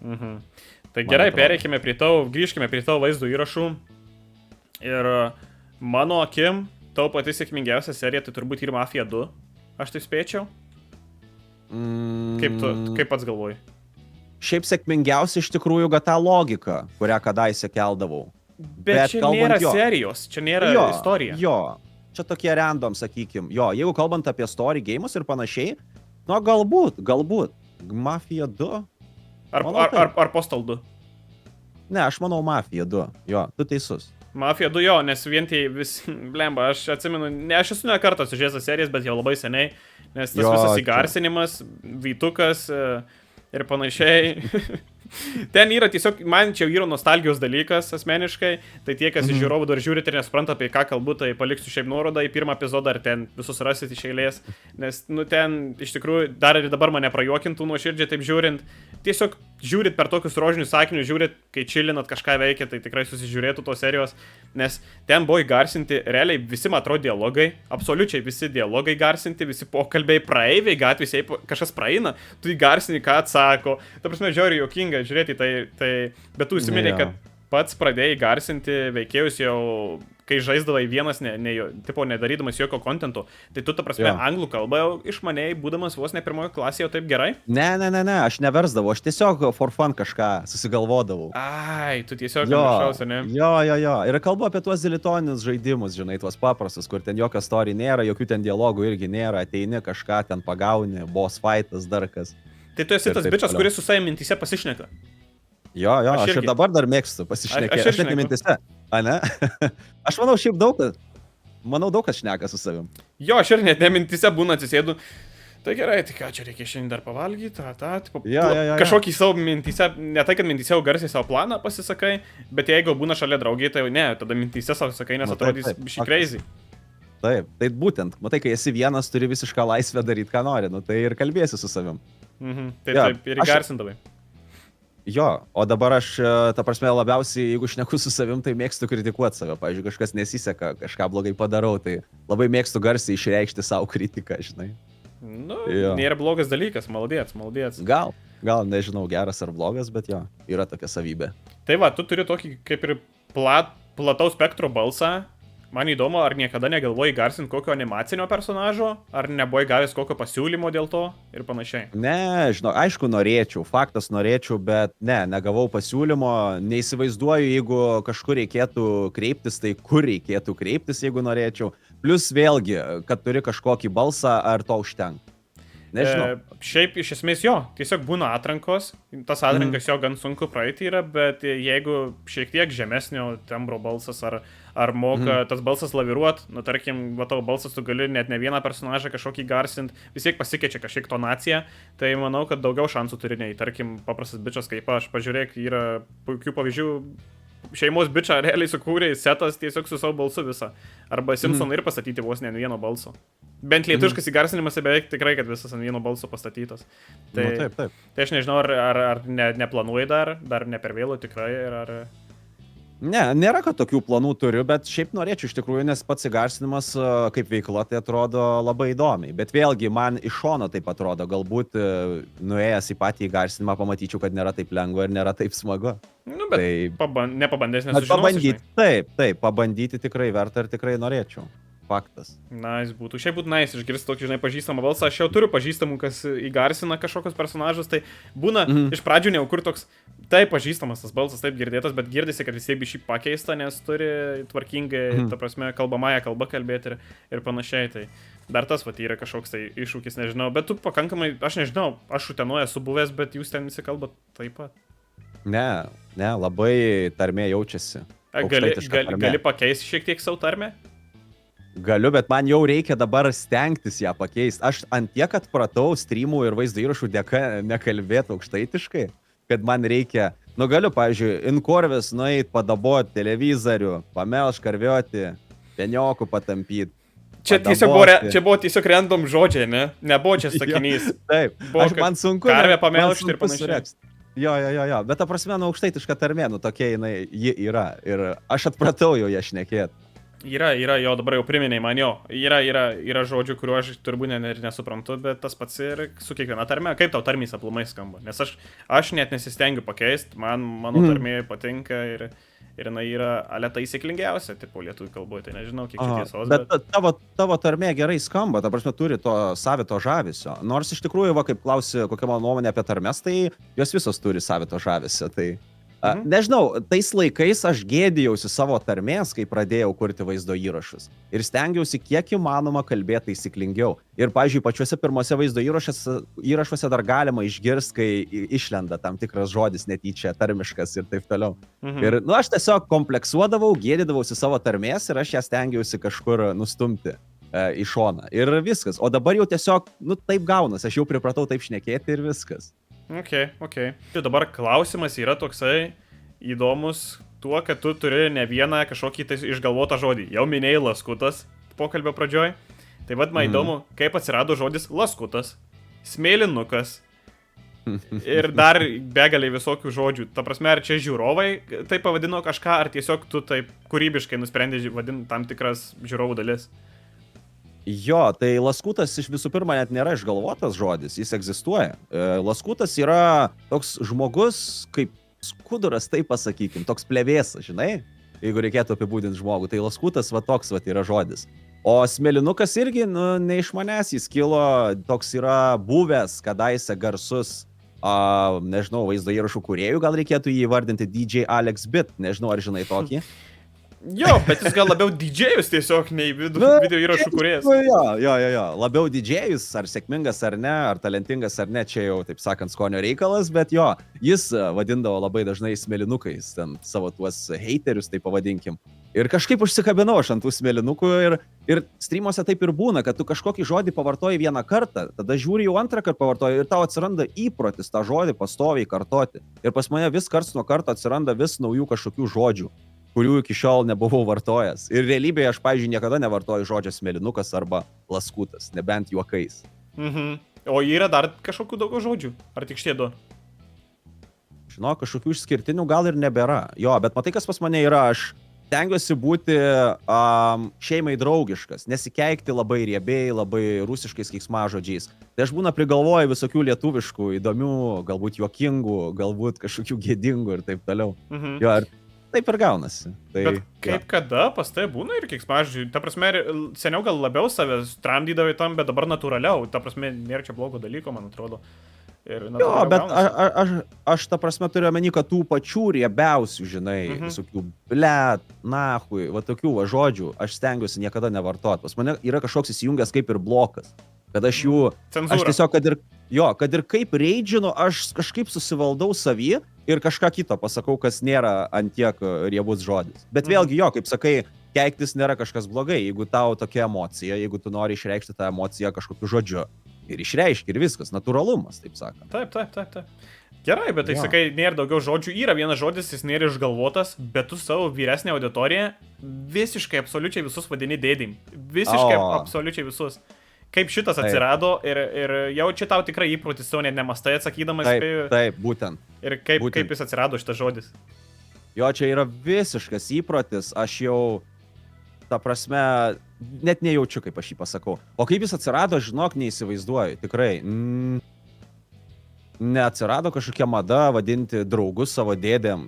Speaker 1: Tai gerai, grįžkime prie tavo vaizdo įrašų. Ir mano akim, tavo pati sėkmingiausia serija, tai turbūt ir Mafia 2. Aš tai spėčiau. Kaip pats galvoji?
Speaker 2: Šiaip sėkmingiausia iš tikrųjų ta logika, kurią kadaise keldavau.
Speaker 1: Bet čia nėra serijos, čia nėra istorija.
Speaker 2: Jo, čia tokie random, sakykim. Jo, jeigu kalbant apie story games ir panašiai, nu galbūt. Mafia 2?
Speaker 1: Ar Postal 2?
Speaker 2: Ne, aš manau Mafia 2. Jo, tu teisus.
Speaker 1: Mafia 2 jo, nes vien tai vis, blemba, aš atsimenu, aš esu ne kartą sužiūrėjęs serijas, bet jau labai seniai, nes tas visas įgarsinimas, vytukas... Ir panašiai. Ten yra tiesiog, man čia yra nostalgijos dalykas asmeniškai, tai tie, kas iš žiūrovų dar žiūrite ir nesupranta, apie ką kalbu, tai paliksiu šiaip nuorodą į pirmą epizodą, ar ten visus rasit iš eilės, nes, nu, ten iš tikrųjų dar ir dabar mane prajuokintų nuoširdžiai taip žiūrint, tiesiog žiūrit per tokius rožinius sakinius, žiūrit, kai čilinat kažką veikia, tai tikrai susižiūrėtų tos serijos, nes ten buvo įgarsinti, realiai visi, man atrodo, dialogai, absoliučiai visi dialogai garsinti, visi pokalbiai, praeiviai, gatvėse, kažkas praeina, tu įgarsini, ką atsako, ta prasme, žiauriai juokinga žiūrėti, tai bet tu užsiminei, kad pats pradėjai garsinti veikėjus jau kai žaisdavai vienas, tipo, nedarydamas jokio kontento, tai tu, ta prasme, anglų kalbą jau išmanėjai, būdamas vos ne pirmojo klasėje, taip gerai?
Speaker 2: Ne, aš neversdavau, aš tiesiog for fun kažką susigalvodavau.
Speaker 1: Ai, tu tiesiog nemiršaus, ne?
Speaker 2: Jo. Ir kalbu apie tuos zilitoninius žaidimus, žinai, tuos paprastus, kur ten jokio story nėra, jokių ten dialogų irgi nėra, ateini kažką ten pagauni, boss fightas, dar kas.
Speaker 1: Tai tu esi tas bičas, kuris su savimi mintyse pasišneka.
Speaker 2: Jo, aš ir dabar dar mėgstu pasišnekėti. Aš net mintise. A, ne? Aš manau, šiaip daug kas šneka su savim.
Speaker 1: Jo, aš ir net nemintise būna atsisėdu. Tai gerai, tai ką čia reikia šiandien dar pavalgyti, kažkokį savo mintyse, ne tai, kad mintyse jau garsiai savo planą pasisakai, bet jeigu būna šalia draugiai, tai ne, tada mintyse savo sakai, nes atrodys biškai crazy.
Speaker 2: Taip, tai būtent, matai, kai esi vienas, turi visišką laisvę daryti, ką nori, nu tai ir kalbėsi su savim.
Speaker 1: Taip, ir įgarsindavai.
Speaker 2: Jo, o dabar aš, ta prasme, labiausiai, jeigu šneku su savim, tai mėgstu kritikuoti save. Pavyzdžiui, kažkas nesiseka, kažką blogai padarau, tai labai mėgstu garsiai išreikšti savo kritiką, žinai.
Speaker 1: Nu, nėra blogas dalykas, maldėts.
Speaker 2: Gal, nežinau, geras ar blogas, bet jo, yra tokia savybė.
Speaker 1: Tai va, tu turi tokį kaip ir plataus spektro balsą. Man įdomu, ar niekada negalvojai garsinti kokio animacinio personažo, ar nebuvai gavęs kokio pasiūlymo dėl to ir panašiai?
Speaker 2: Ne, žinau, aišku, norėčiau, bet negavau pasiūlymo, neįsivaizduoju, jeigu kažkur reikėtų kreiptis, tai kur reikėtų kreiptis, jeigu norėčiau. Plus vėlgi, kad turi kažkokį balsą, ar to užtenka. Nežinau.
Speaker 1: Šiaip iš esmės jo, tiesiog būna atrankos, tas atrankas jo gan sunku praeiti yra, bet jeigu šiek tiek žemesnio tembro balsas ar moka tas balsas laviruot, nu tarkim, va tavo balsas tu gali net ne vieną personažą kažkokį garsint, vis tiek pasikeičia kažkiek tonacija, tai manau, kad daugiau šansų turi nei, tarkim, paprastas bičas kaip aš, pažiūrėk, yra puikių pavyzdžių. Šeimos bičą realiai sukūrė setas tiesiog su savo balsu visą. Arba Simpsoną ir pastatyti vos ne ant vieno balso. Bent lietuviškas įgarsinimas beveik tikrai, kad visas ant vieno balso pastatytas. Tai,
Speaker 2: taip.
Speaker 1: Tai aš nežinau, ar neplanuoji dar ne per vėlu tikrai, ar...
Speaker 2: Ne, nėra, kad tokių planų turiu, bet šiaip norėčiau iš tikrųjų, nes pats įgarsinimas kaip veikla tai atrodo labai įdomiai. Bet vėlgi, man iš šono taip atrodo, galbūt nuėjęs į patį įgarsinimą pamatyčiau, kad nėra taip lengva ir nėra taip smagu.
Speaker 1: Nu, bet tai, nepabandęs nesužinosi.
Speaker 2: Pabandyti, taip, pabandyti tikrai verta ir tikrai norėčiau. Faktas.
Speaker 1: Būtų. Šiaip būtų nice išgirsti tokį, žinai, pažįstamą balsą. Aš jau turiu pažįstamų, kas įgarsina kažkokius personažus, tai būna iš pradžių ne kur toks, taip pažįstamas tas balsas, taip girdėtas, bet girdisi, kad vis tiek bišį pakeista, nes turi tvarkingai, ta prasme, kalbamąją kalbą kalbėti ir panašiai. Tai dar tas, yra kažkoks tai iššūkis, nežinau, bet tu pakankamai, aš nežinau, aš Utenoje esu buvęs, bet jūs ten visi kalbat taip pat.
Speaker 2: Ne, labai tarmė jaučiasi.
Speaker 1: Gali pakeisti šiek tiek savo tarmę?
Speaker 2: Galiu, bet man jau reikia dabar stengtis ją pakeisti. Aš ant tiek atpratau streamų ir vaizdo įrašų dėka nekalbėti aukštaitiškai, kad man reikia, galiu, pavyzdžiui, inkorvis nueit, padabot televizorių, pamelš karvioti, peniokų patampyti.
Speaker 1: Čia buvo tiesiog random žodžiai, ne? Nebuvo čia sakinys.
Speaker 2: Taip, man sunku.
Speaker 1: Karvę pamelšti ir panašiai.
Speaker 2: Jo, bet ta prasme, aukštaitiška tarmė, tokia ji yra. Ir aš atpratau jau ją šnekėti.
Speaker 1: Yra, jo, dabar jau priminėjai man jo. Yra žodžių, kuriuo aš turbūt ir nesuprantu, bet tas pats ir su kiekviena tarme. Kaip tau tarmės aplamai skamba? Nes aš net nesistengiu pakeisti, mano tarmė patinka ir jinai yra taisyklingiausia, tipo lietuvių kalboje, tai nežinau, kiek čia tiesos.
Speaker 2: Bet tavo tarmė gerai skamba, ta prasme turi to savito žavesio. Nors iš tikrųjų, kaip klausi, kokia mano nuomonė apie tarmes, tai jos visos turi savito žavesio. Tai... Nežinau, tais laikais aš gėdijausi savo tarmės, kai pradėjau kurti vaizdo įrašus. Ir stengiausi kiek įmanoma kalbėti taisyklingiau. Ir, pavyzdžiui, pačiuose pirmose vaizdo įrašuose dar galima išgirsti, kai išlenda tam tikras žodis netyčia, tarmiškas ir taip toliau. Ir, aš tiesiog kompleksuodavau, gėdydavausi savo tarmės ir aš ją stengiausi kažkur nustumti į šoną. Ir viskas. O dabar jau tiesiog, taip gaunas, aš jau pripratau taip šnekėti ir viskas.
Speaker 1: Ok. Tai dabar klausimas yra toksai įdomus tuo, kad tu turi ne vieną kažkokį išgalvotą žodį. Jau minėjai laskutas pokalbio pradžioj. Tai man įdomu, kaip atsirado žodis laskutas, smėlinukas ir dar begaliai visokių žodžių. Ta prasme, ar čia žiūrovai tai pavadino kažką, ar tiesiog tu taip kūrybiškai nusprendė vadinti tam tikras žiūrovų dalis?
Speaker 2: Jo, tai laskutas iš visų pirma net nėra išgalvotas žodis, jis egzistuoja. Laskutas yra toks žmogus, kaip skuduras, taip pasakykim, toks plevėsas, žinai? jeigu reikėtų apibūdinti žmogų. Tai laskutas va toks va yra žodis. O smėlinukas irgi, nu, ne iš manęs, jis kilo, toks yra buvęs, kadaise garsus, nežinau, vaizdo įrašų kūrėjų, gal reikėtų jį įvardinti DJ Alex Bit, nežinau, ar žinai tokį.
Speaker 1: Jo, bet jis gal labiau DJ-jus tiesiog, nei video įrašų kūrėjas.
Speaker 2: Jo, labiau DJ-jus, ar sėkmingas ar ne, ar talentingas ar ne, čia jau, taip sakant, skonio reikalas, bet jo, jis vadindavo labai dažnai smėlinukais, ten savo tuos heiterius, tai pavadinkim. Ir kažkaip užsikabinau aš ant tų smėlinukų ir streamuose taip ir būna, kad tu kažkokį žodį pavartoji vieną kartą, tada žiūri jau antrą kartą pavartoji ir tau atsiranda įprotis tą žodį pastoviai kartoti. Ir pas mane vis karts nuo karto atsiranda vis naujų kažkokių žodžių, kurių iki šiol nebuvau vartojęs. Ir realybėje aš, pavyzdžiui, niekada nevartoju žodžio smėlinukas arba laskutas, nebent juokais.
Speaker 1: O yra dar kažkokių daugiau žodžių? Ar tik šitie du?
Speaker 2: Žinau, kažkokių išskirtinių gal ir nebėra. Jo, bet matai, kas pas mane yra, aš tengiuosi būti šeimai draugiškas, nesikeikti labai riebiai, labai rusiškais keiksmažodžiais. Tai aš būna prigalvoju visokių lietuviškų, įdomių, galbūt juokingų, galbūt kažkokių gėdingų ir taip toliau. Jo, ir taip ir gaunasi. Tai,
Speaker 1: bet kaip kada pas tai būna ir keiksmažodžiai? Ta prasme, seniau gal labiau savęs tramdydavai tam, bet dabar natūraliau. Ta prasme, nėra čia blogo dalyko, man atrodo.
Speaker 2: Jo, bet aš ta prasme turiu omeny, kad tų pačių riebiausių, žinai, visokių blet, nahui, va tokių va žodžių, aš stengiuosi niekada nevartoti. Pas mane yra kažkoks įsijungęs kaip ir blokas. Kad aš jų,
Speaker 1: cenzūra.
Speaker 2: Aš tiesiog, kad ir kaip reidžinu, aš kažkaip susivaldau savį ir kažką kito pasakau, kas nėra antiek riebus žodis. Bet vėlgi jo, kaip sakai, keiktis nėra kažkas blogai, jeigu tau tokia emocija, jeigu tu nori išreikšti tą emociją kažkokiu žodžiu. Ir išreiškia ir viskas, natūralumas, taip sakant.
Speaker 1: Taip. Gerai, bet tai sakai, nėra daugiau žodžių, yra vienas žodis, jis nėra išgalvotas, bet tu savo vyresnę auditoriją visiškai absoliučiai visus vadini dėdim. Visiškai absoliučiai visus. Kaip šitas atsirado ir jau čia tau tikrai įprotis, jau net nemastai atsakydamas.
Speaker 2: Taip, būtent.
Speaker 1: Ir kaip jis atsirado šitas žodis?
Speaker 2: Jo, čia yra visiškas įprotis, aš jau, ta prasme, net nejaučiu, kaip aš jį pasakau. O kaip jis atsirado, žinok, neįsivaizduoju, tikrai. Neatsirado kažkokia mada vadinti draugus savo dėdėm.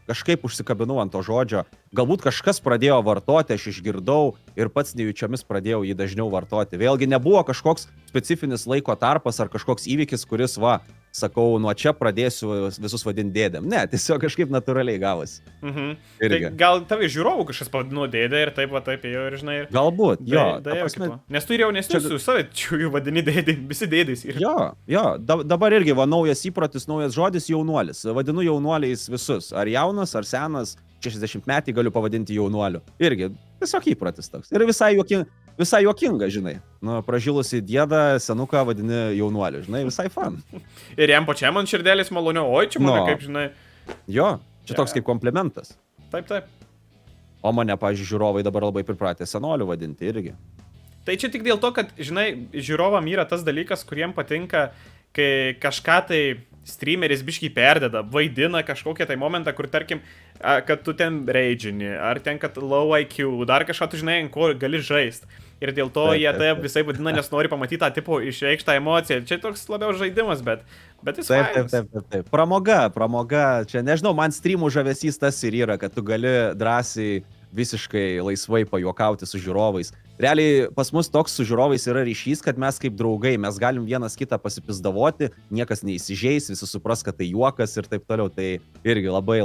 Speaker 2: Kažkaip užsikabinau ant to žodžio. Galbūt kažkas pradėjo vartoti, aš išgirdau ir pats nejučiomis pradėjau jį dažniau vartoti. Vėlgi nebuvo kažkoks specifinis laiko tarpas ar kažkoks įvykis, kuris, sakau, nuo čia pradėsiu visus vadinti dėdėm. Ne, tiesiog kažkaip natūraliai gavosi.
Speaker 1: Tai gal tavai žiūrovų kažkas pavadino dėdę ir taip ėjo ir žinai.
Speaker 2: Galbūt, jo.
Speaker 1: Nes tu ir jaunesnius su save čiųjų vadini dėdėm, visi dėdės.
Speaker 2: Jo, dabar irgi naujas įprotis, naujas žodis jaunuolis. Vadinu jaunuoliais visus. Ar jaunas, ar senas, 60 metį galiu pavadinti jaunuoliu. Irgi, tiesiog įprotis toks. Ir visai juokinga, žinai. Nu, pražilusi dėdą, senuką vadini jaunuoliu, žinai, visai fan.
Speaker 1: Ir jam pačiam ant širdelės maloniau, oi, čia mane kaip, žinai.
Speaker 2: Jo, čia toks kaip komplimentas.
Speaker 1: Taip.
Speaker 2: O mane, pavyzdžiui, žiūrovai dabar labai pripratę senoliu vadinti irgi.
Speaker 1: Tai čia tik dėl to, kad, žinai, žiūrovam yra tas dalykas, kuriem patinka, kai kažką tai streameris biškai perdeda, vaidina kažkokią tai momentą, kur, tarkim, kad tu ten raidžini, ar ten, kad low IQ, dar kažką tu žinai, ant ko gali žaist. Ir dėl to jie taip visai vadina, nes nori pamatyti tą tipo išreikštą emociją. Čia toks labiau žaidimas, bet jis fainas.
Speaker 2: Taip. Pramoga. Čia, nežinau, man streamų žavesys tas ir yra, kad tu gali drąsiai visiškai laisvai pajuokauti su žiūrovais. Realiai pas mus toks su žiūrovais yra ryšys, kad mes kaip draugai, mes galim vienas kitą pasipizdavoti, niekas neįsižeis, visi supras, kad tai juokas ir taip toliau. Tai irgi labai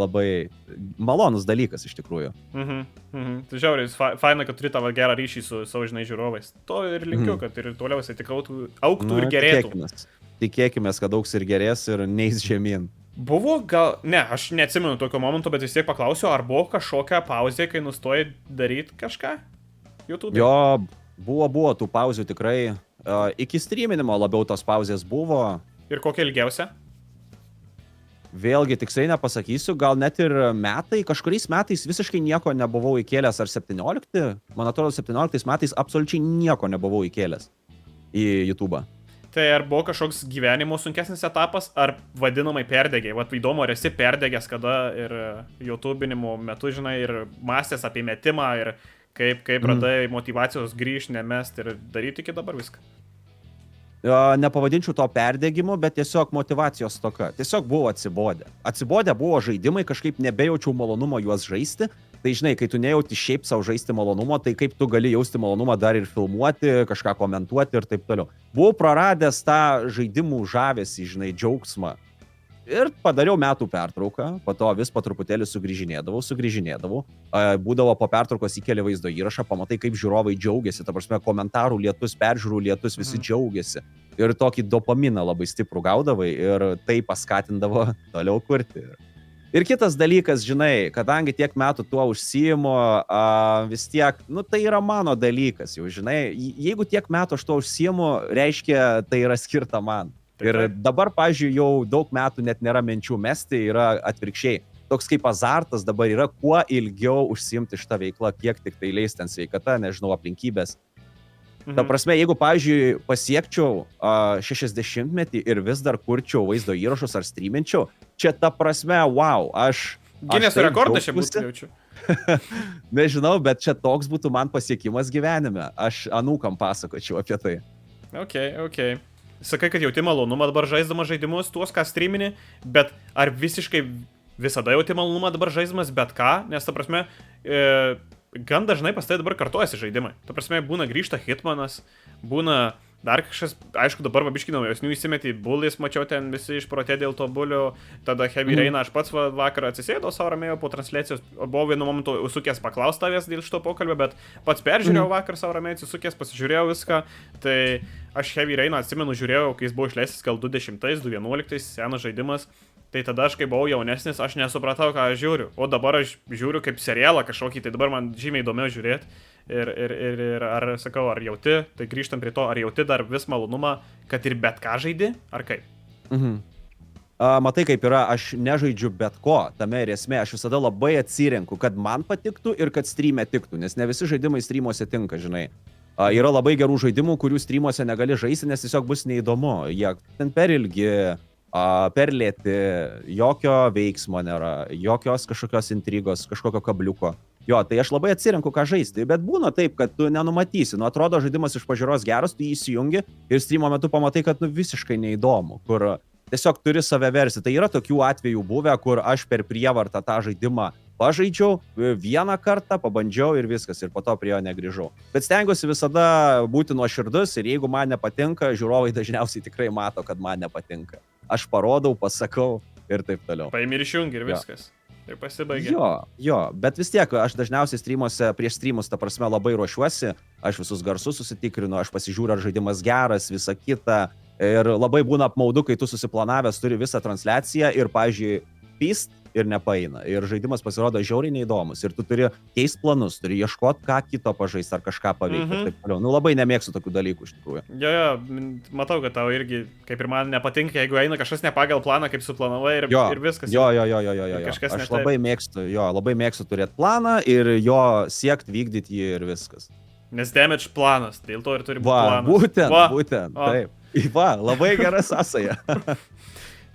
Speaker 2: malonus dalykas iš tikrųjų.
Speaker 1: Tai žiauriai, faina, kad turi tavo gerą ryšį su savo, žinai, žiūrovais. To ir linkiu, kad ir toliau jisai tik augtų ir gerėtų.
Speaker 2: Tikėkimės, kad augs ir gerės ir neis žemyn.
Speaker 1: Buvo gal, ne, aš neatsimenu tokio momento, bet vis tiek paklausiu, ar buvo kažkokia pauzė, kai nustojai daryti kažką YouTube?
Speaker 2: Jo, buvo tų pauzių tikrai. Iki streaminimo labiau tos pauzės buvo.
Speaker 1: Ir kokia ilgiausia?
Speaker 2: Vėlgi, tiksliai nepasakysiu, gal net ir metai, kažkuriais metais visiškai nieko nebuvau įkėlęs, ar 17, man atrodo 17 metais absoliučiai nieko nebuvau įkėlęs į YouTube'ą.
Speaker 1: Tai ar buvo kažkoks gyvenimo sunkesnis etapas, ar vadinamai perdegė? Vat įdomu, ar esi perdegęs kada ir YouTube'inimo metu, žinai, ir mąstęs apie metimą, ir kaip radai motyvacijos grįžti, nemest ir daryti iki dabar viską?
Speaker 2: Nepavadinčiau to perdegimu, bet tiesiog motyvacijos stoka. Tiesiog buvo atsibodę. Atsibodę buvo žaidimai, kažkaip nebejaučiau malonumo juos žaisti. Tai žinai, kai tu nejauti šiaip savo žaisti malonumo, tai kaip tu gali jausti malonumą dar ir filmuoti, kažką komentuoti ir taip toliau. Buvau praradęs tą žaidimų žavesį, žinai, džiaugsmą. Ir padariau metų pertrauką, po to vis po truputėlį sugrįžinėdavau. Būdavo po pertraukos įkeli vaizdo įrašą, pamatai, kaip žiūrovai džiaugiasi, ta prasme, komentarų lietus, peržiūrų lietus, visi džiaugiasi. Ir tokį dopaminą labai stiprų gaudavai ir tai paskatindavo toliau kurti. Ir kitas dalykas, žinai, kadangi tiek metų tuo užsiimu, vis tiek, tai yra mano dalykas, jau žinai, jeigu tiek metų aš tuo užsiimu, reiškia, tai yra skirta man. Ir dabar, pavyzdžiui, jau daug metų net nėra minčių mesti, yra atvirkščiai. Toks kaip azartas dabar yra, kuo ilgiau užsiimti šitą veiklą, kiek tik tai leis ten sveikata, nežinau, aplinkybės. Ta prasme, jeigu, pavyzdžiui, pasiekčiau 60-metį ir vis dar kurčiau vaizdo įrašus ar streaminčiau, čia ta prasme, wow, aš...
Speaker 1: Gineso rekordas čia būtų jaučiu.
Speaker 2: Nežinau, bet čia toks būtų man pasiekimas gyvenime. Aš anūkam pasakočiau apie tai.
Speaker 1: Ok. Sakai, kad jauti malonumą dabar žaisdamas žaidimus, tuos, ką streamini, bet ar visiškai visada jauti malonumą dabar žaisdamas bet ką? Nes, ta prasme, gan dažnai pas tai dabar kartojasi žaidimai. Ta prasme, būna grįžta Hitmanas, būna dar kažkas, aišku, dabar vabiškai naujosnių įsimetį, Bullies, mačiau ten visi išprotė dėl to Bullio, tada Heavy Rain, aš pats vakar atsisėdau savo ramėjo po transliacijos, buvau vienu momentu užsukęs paklaust tavęs dėl šito pokalbio, bet pats peržiūrėjau vakar savo ramėjo, atsisukęs, pasižiūrėjau viską, tai aš Heavy Rain atsimenu, žiūrėjau, kai jis buvo išleistas gal 2010-2011, senas žaidimas, tai tada aš kai buvau jaunesnis, aš nesupratau, ką aš žiūriu, o dabar aš žiūriu kaip serialą kažkokį, tai dabar man žymiai įdomiau žiūrėti. Ir ar, sakau, ar jauti, tai grįžtam prie to, ar jauti dar vis malonumą, kad ir bet ką žaidi, ar kaip?
Speaker 2: Matai, kaip yra, aš nežaidžiu bet ko, tame ir esmė, aš visada labai atsirenku, kad man patiktų ir kad streame tiktų, nes ne visi žaidimai streamuose tinka, žinai. Yra labai gerų žaidimų, kurių streamuose negali žaisti, nes tiesiog bus neįdomu, jie ten per ilgi, per lėti, jokio veiksmo nėra, jokios kažkokios intrigos, kažkokio kabliuko. Jo, tai aš labai atsirenku, ką žaisti, bet būna taip, kad tu nenumatysi. Atrodo, žaidimas iš pažiūros geras, tu jį įsijungi ir streamo metu pamatai, kad visiškai neįdomu, kur tiesiog turi save versi. Tai yra tokių atvejų buvę, kur aš per prievartą tą žaidimą pažaidžiau, vieną kartą pabandžiau ir viskas, ir po to prie jo negrįžau. Bet stengiuosi visada būti nuoširdus ir jeigu man nepatinka, žiūrovai dažniausiai tikrai mato, kad man nepatinka. Aš parodau, pasakau ir taip toliau.
Speaker 1: Paimi ir išjungi ir viskas. Ir pasibaigė.
Speaker 2: Jo, bet vis tiek aš dažniausiai streamuose, prieš streamus, ta prasme, labai ruošiuosi, aš visus garsus susitikrinu, aš pasižiūriu, ar žaidimas geras, visa kita. Ir labai būna apmaudu, kai tu susiplanavęs turi visą transliaciją ir, pavyzdžiui, pyst ir nepaeina. Ir žaidimas pasirodo žiauriai neįdomus. Ir tu turi keist planus, turi ieškoti, ką kito pažaisti ar kažką paveikti. Taip toliau. Labai nemėgstu tokių dalykų iš tikrųjų.
Speaker 1: Jo, matau, kad tau irgi, kaip ir man, nepatinka, jeigu eina kažkas ne pagal planą, kaip suplanavai ir viskas.
Speaker 2: Jo. Aš labai mėgstu turėti planą ir jo siekti vykdyti jį ir viskas.
Speaker 1: Nes damage planas, dėl to ir turi būti planas.
Speaker 2: Būtent, taip. Labai gera sąsaja.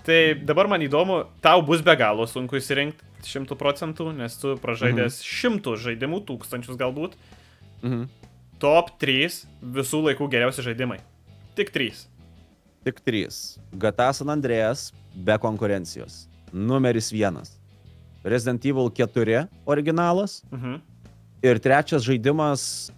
Speaker 1: Tai dabar man įdomu, tau bus be galo sunku įsirinkti 100%, nes tu pražaidęs 100 žaidimų, 1000 galbūt. Top 3 visų laikų geriausi žaidimai. Tik 3.
Speaker 2: Tik 3. GTA San Andreas be konkurencijos. Numeris 1. Resident Evil 4 originalas. Ir trečias žaidimas...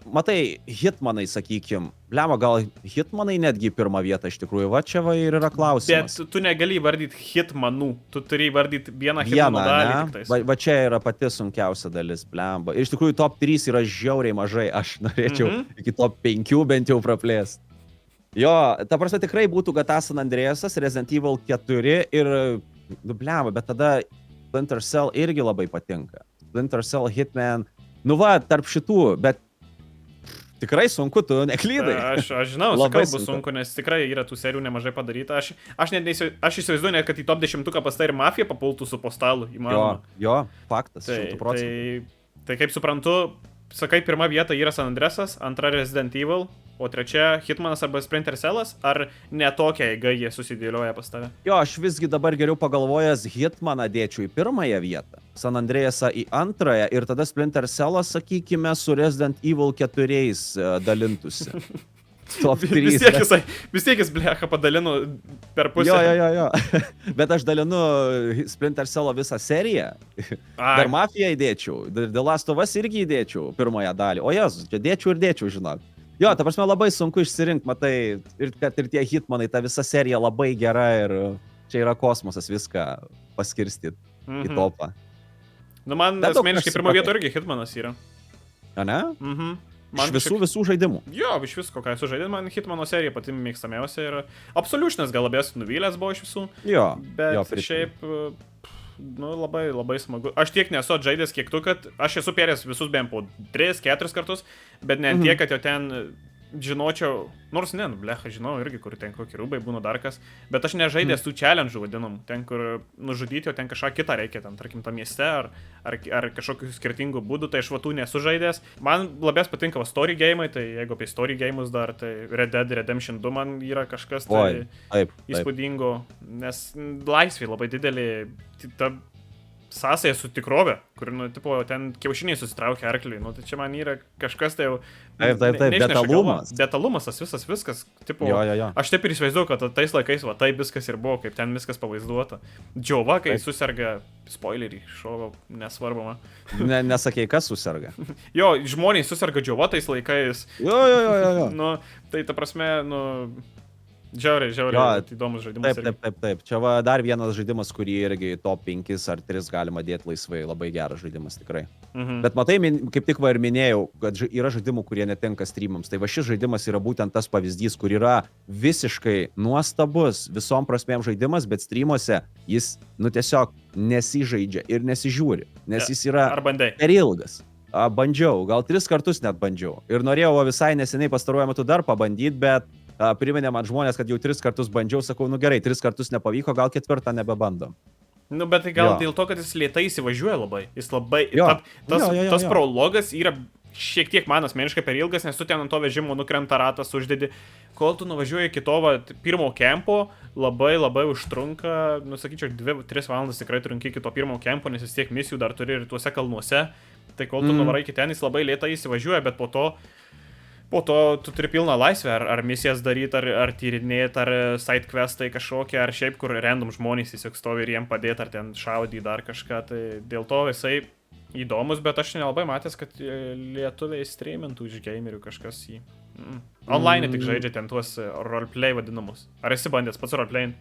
Speaker 2: matai, Hitmanai, sakykim. Blema, gal Hitmanai netgi pirmą vietą iš tikrųjų. Va čia va ir yra klausimas.
Speaker 1: Bet tu negali įvardyti Hitmanų. Tu turi įvardyti vieną Hitmanų dalį.
Speaker 2: Va čia yra pati sunkiausia dalis, blemba. Ir iš tikrųjų top 3 yra žiauriai mažai. Aš norėčiau iki top 5 bent jau praplėst. Jo, ta prasme tikrai būtų GTA San Andreasas, Resident Evil 4 ir... Blemba, bet tada Splinter Cell irgi labai patinka. Splinter Cell, Hitman... tarp šitų, bet tikrai sunku, tu neklydai.
Speaker 1: Aš žinau, sakau, bus sunku, nes tikrai yra tų serijų nemažai padaryta. Aš įsivaizduoju, net, kad į top 10 pas tai ir Mafija papultų su postalu įmanoma.
Speaker 2: Jo, faktas, 100%.
Speaker 1: Tai kaip suprantu, sakai, pirma vieta yra San Andreasas, antra Resident Evil, o trečia Hitmanas arba Splinter Cellas, ar ne tokia eiga jie susidėlioja pas tave?
Speaker 2: Jo, aš visgi dabar geriau pagalvojęs Hitmaną dėčiau į pirmąją vietą, San Andreasą į antrąją ir tada Splinter Cellas, sakykime, su Resident Evil 4 dalintųsi. Top 3.
Speaker 1: Vis tiek jis blecha padalino per pusę.
Speaker 2: Jo. Bet aš dalinu Splinter Cell'o visą seriją. Dar Mafiją įdėčiau. The Last of Us irgi įdėčiau pirmąją dalį. O Jezus, čia dėčiau, žinok. Jo, ta prasme labai sunku išsirinkti, matai, ir kad ir tie hitmanai, ta visa serija labai gera ir čia yra kosmosas viską paskirstyti į topą.
Speaker 1: Nu, man asmeniškai pirmo vieto irgi hitmanas yra.
Speaker 2: A ne?
Speaker 1: Mhm.
Speaker 2: Iš visų žaidimų.
Speaker 1: Jo, iš visko, ką esu žaidęs, man Hitmano serija pati mėgstamiausia yra. Absolutionas gal labiausiai nuvylęs buvo iš visų.
Speaker 2: Jo.
Speaker 1: Bet šiaip, nu, labai smagu. Aš tiek nesu žaidęs kiek tu, kad aš esu perėjęs visus bent po 3-4 kartus, bet ne tiek, kad jau ten žinočiau, nors ne, blecha, žinau irgi, kur ten kokie rūbai būna dar kas, bet aš nežaidęs tų challenge'ų vadinamų, ten kur nužudyti, o ten kažką kitą reikia, ten tarkim tam mieste ar kažkokių skirtingų būdų, tai aš va tų nesu žaidęs. Man labiausiai patinka story game'ai, tai jeigu apie story game'us dar, tai Red Dead Redemption 2 man yra kažkas tai įspūdingo, nes laisvė labai didelė, ta sąsaja su tikrove, kur, nu, tipo, ten kiaušiniai susitraukia arkliui, nu, tai čia man yra kažkas tai jau...
Speaker 2: Taip, detalumas.
Speaker 1: Detalumas, tas viskas, tipo,
Speaker 2: jo.
Speaker 1: Aš taip ir įsivaizduoju, kad tais laikais, va, taip viskas ir buvo, kaip ten viskas pavaizduota. Džiova, kai susirga, spoilerį, šovo, nesvarbu, man.
Speaker 2: Nesakei, kas susirga.
Speaker 1: Jo, žmonės susirga džiova tais laikais.
Speaker 2: Jo.
Speaker 1: Nu, tai ta prasme, nu... Žiauriai, įdomus žaidimas.
Speaker 2: Taip. Čia va dar vienas žaidimas, kurį irgi top 5 ar 3 galima dėti laisvai. Labai geras žaidimas, tikrai. Bet matai, kaip tik va ir minėjau, kad yra žaidimų, kurie netenka streamams. Tai va šis žaidimas yra būtent tas pavyzdys, kur yra visiškai nuostabus visom prasmėm žaidimas, bet streamuose jis, nu, tiesiog nesižaidžia ir nesižiūri, nes jis yra per ilgas. Bandžiau, gal 3 kartus net bandžiau. Ir norėjau visai neseniai pastaruoju metu dar pabandyti, bet priminė man žmonės, kad jau 3 kartus bandžiau, sakau, nu gerai, 3 kartus nepavyko, gal 4 nebebandom.
Speaker 1: Nu, bet tai gal dėl to, kad jis lėtai įsivažiuoja labai. Jis labai... Tas prologas yra šiek tiek man asmeniškai per ilgas, nes tu ten ant to vežimo nukrenta ratas, uždedi. Kol tu nuvažiuoji iki to pirmo kempo, labai užtrunka, nu, sakyčiau, 2-3 valandas tikrai trunki iki to pirmo kempo, nes vis tiek misijų dar turi ir tuose kalnuose. Tai kol tu nuvarai iki ten, jis labai lėtai įsivažiuoja, bet po to tu turi pilną laisvę, ar misijas daryti, ar tyrinėti, ar side questai kažkokie, ar šiaip kur random žmonės tiesiog stovi ir jiem padėti, ar ten šaudyti dar kažką. Tai dėl to visai įdomus, bet aš nelabai matęs, kad lietuviai streamintų iš gamerių kažkas jį. Online tik žaidžia ten tuos roleplay vadinamus. Ar esi bandęs pats roleplay?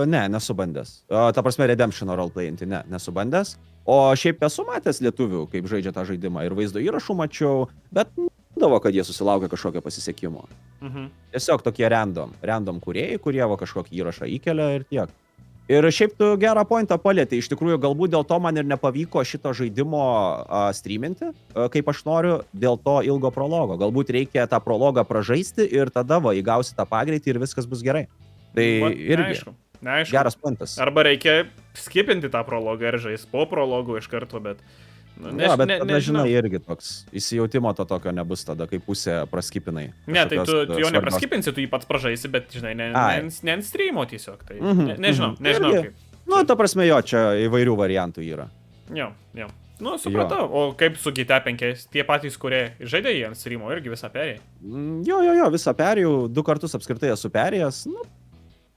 Speaker 2: Ne, nesu bandęs. Ta prasme, Redemption roleplay, tai nesu bandęs. O šiaip esu matęs lietuvių, kaip žaidžia tą žaidimą. Ir vaizdo įrašų mačiau, bet būdavo, kad jie susilaukia kažkokio pasisekimo. Tiesiog tokie random kūrėjai, kurie kažkokį įrašą įkelia ir tiek. Ir šiaip tu gerą pointą palėtė. Iš tikrųjų, galbūt dėl to man ir nepavyko šito žaidimo streaminti, kaip aš noriu, dėl to ilgo prologo. Galbūt reikia tą prologą pražaisti ir tada įgausi tą pagreitį ir viskas bus gerai. Tai irgi
Speaker 1: neaišku.
Speaker 2: Geras pointas.
Speaker 1: Arba reikia skipinti tą prologą ir žaisti po prologų iš karto, bet...
Speaker 2: bet nežinai, irgi toks įsijautimo to tokio nebus tada, kai pusę praskipinai.
Speaker 1: Ne, tai tu jo nepraskipinsi, tu jį pats pražaisi, bet, žinai, ne ant streamo tiesiog. Tai nežinau kaip.
Speaker 2: Nu, ta prasme, jo, čia įvairių variantų yra.
Speaker 1: Jo. Nu, supratau. O kaip su GTA 5, tie patys, kurie žaidė jį ant streamo, irgi visą perėjai?
Speaker 2: Jo, visą perėjau, 2 kartus apskritai esu perėjęs. Nu,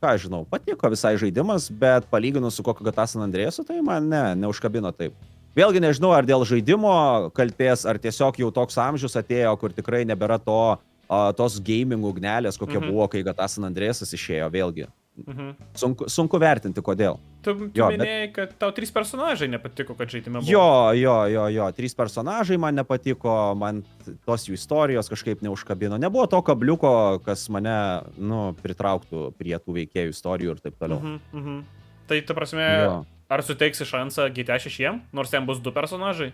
Speaker 2: ką žinau, patiko visai žaidimas, bet palyginus su kokio GTA San Andreasu, tai man neužkabino taip. Vėlgi nežinau, ar dėl žaidimo kaltės, ar tiesiog jau toks amžius atėjo, kur tikrai nebėra tos gaming ugnelės, kokia buvo, kai GTA San Andreasas išėjo, vėlgi. Sunku vertinti, kodėl.
Speaker 1: Tu minėjai, kad tau 3 personažai nepatiko, kad žaidime buvo.
Speaker 2: Jo, 3 personažai man nepatiko, man tos jų istorijos kažkaip neužkabino. Nebuvo to kabliuko, kas mane, pritrauktų prie tų veikėjų istorijų ir taip toliau.
Speaker 1: Tai, ta prasme, ar suteiksi šansą GTA 6, nors ten bus 2 personažai?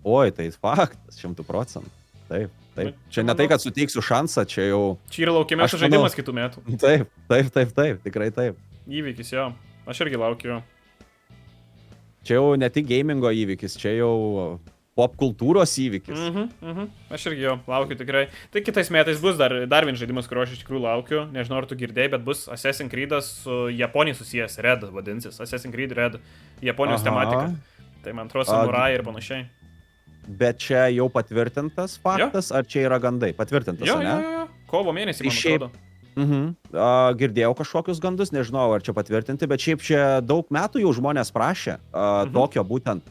Speaker 2: Oi, tai faktas, 100%. Taip. Čia ne tai, kad suteiksiu šansą, čia jau...
Speaker 1: Čia yra laukiamiausias žaidimas kitų metų.
Speaker 2: Taip, tikrai taip.
Speaker 1: Įvykis, jo. Aš irgi laukiu.
Speaker 2: Čia jau ne tik gamingo įvykis, čia jau pop kultūros įvykis.
Speaker 1: Aš irgi jo laukiu tikrai. Tai kitais metais bus dar vienas žaidimas, kurio aš iš tikrųjų laukiu. Nežinau, ar tu girdėjai, bet bus Assassin's Creed'as su Japonija susijęs. Red vadinsis. Assassin's Creed Red. Japonijos tematika. Tai man atrodo samurai ir panašiai.
Speaker 2: Bet čia jau patvirtintas faktas, ar čia yra gandai? Patvirtintas, ne?
Speaker 1: Jo. Kovo mėnesį, man
Speaker 2: šiaip-
Speaker 1: atrodo.
Speaker 2: Girdėjau kažkokius gandus, nežinau, ar čia patvirtinti, bet šiaip čia daug metų jau žmonės prašė tokio būtent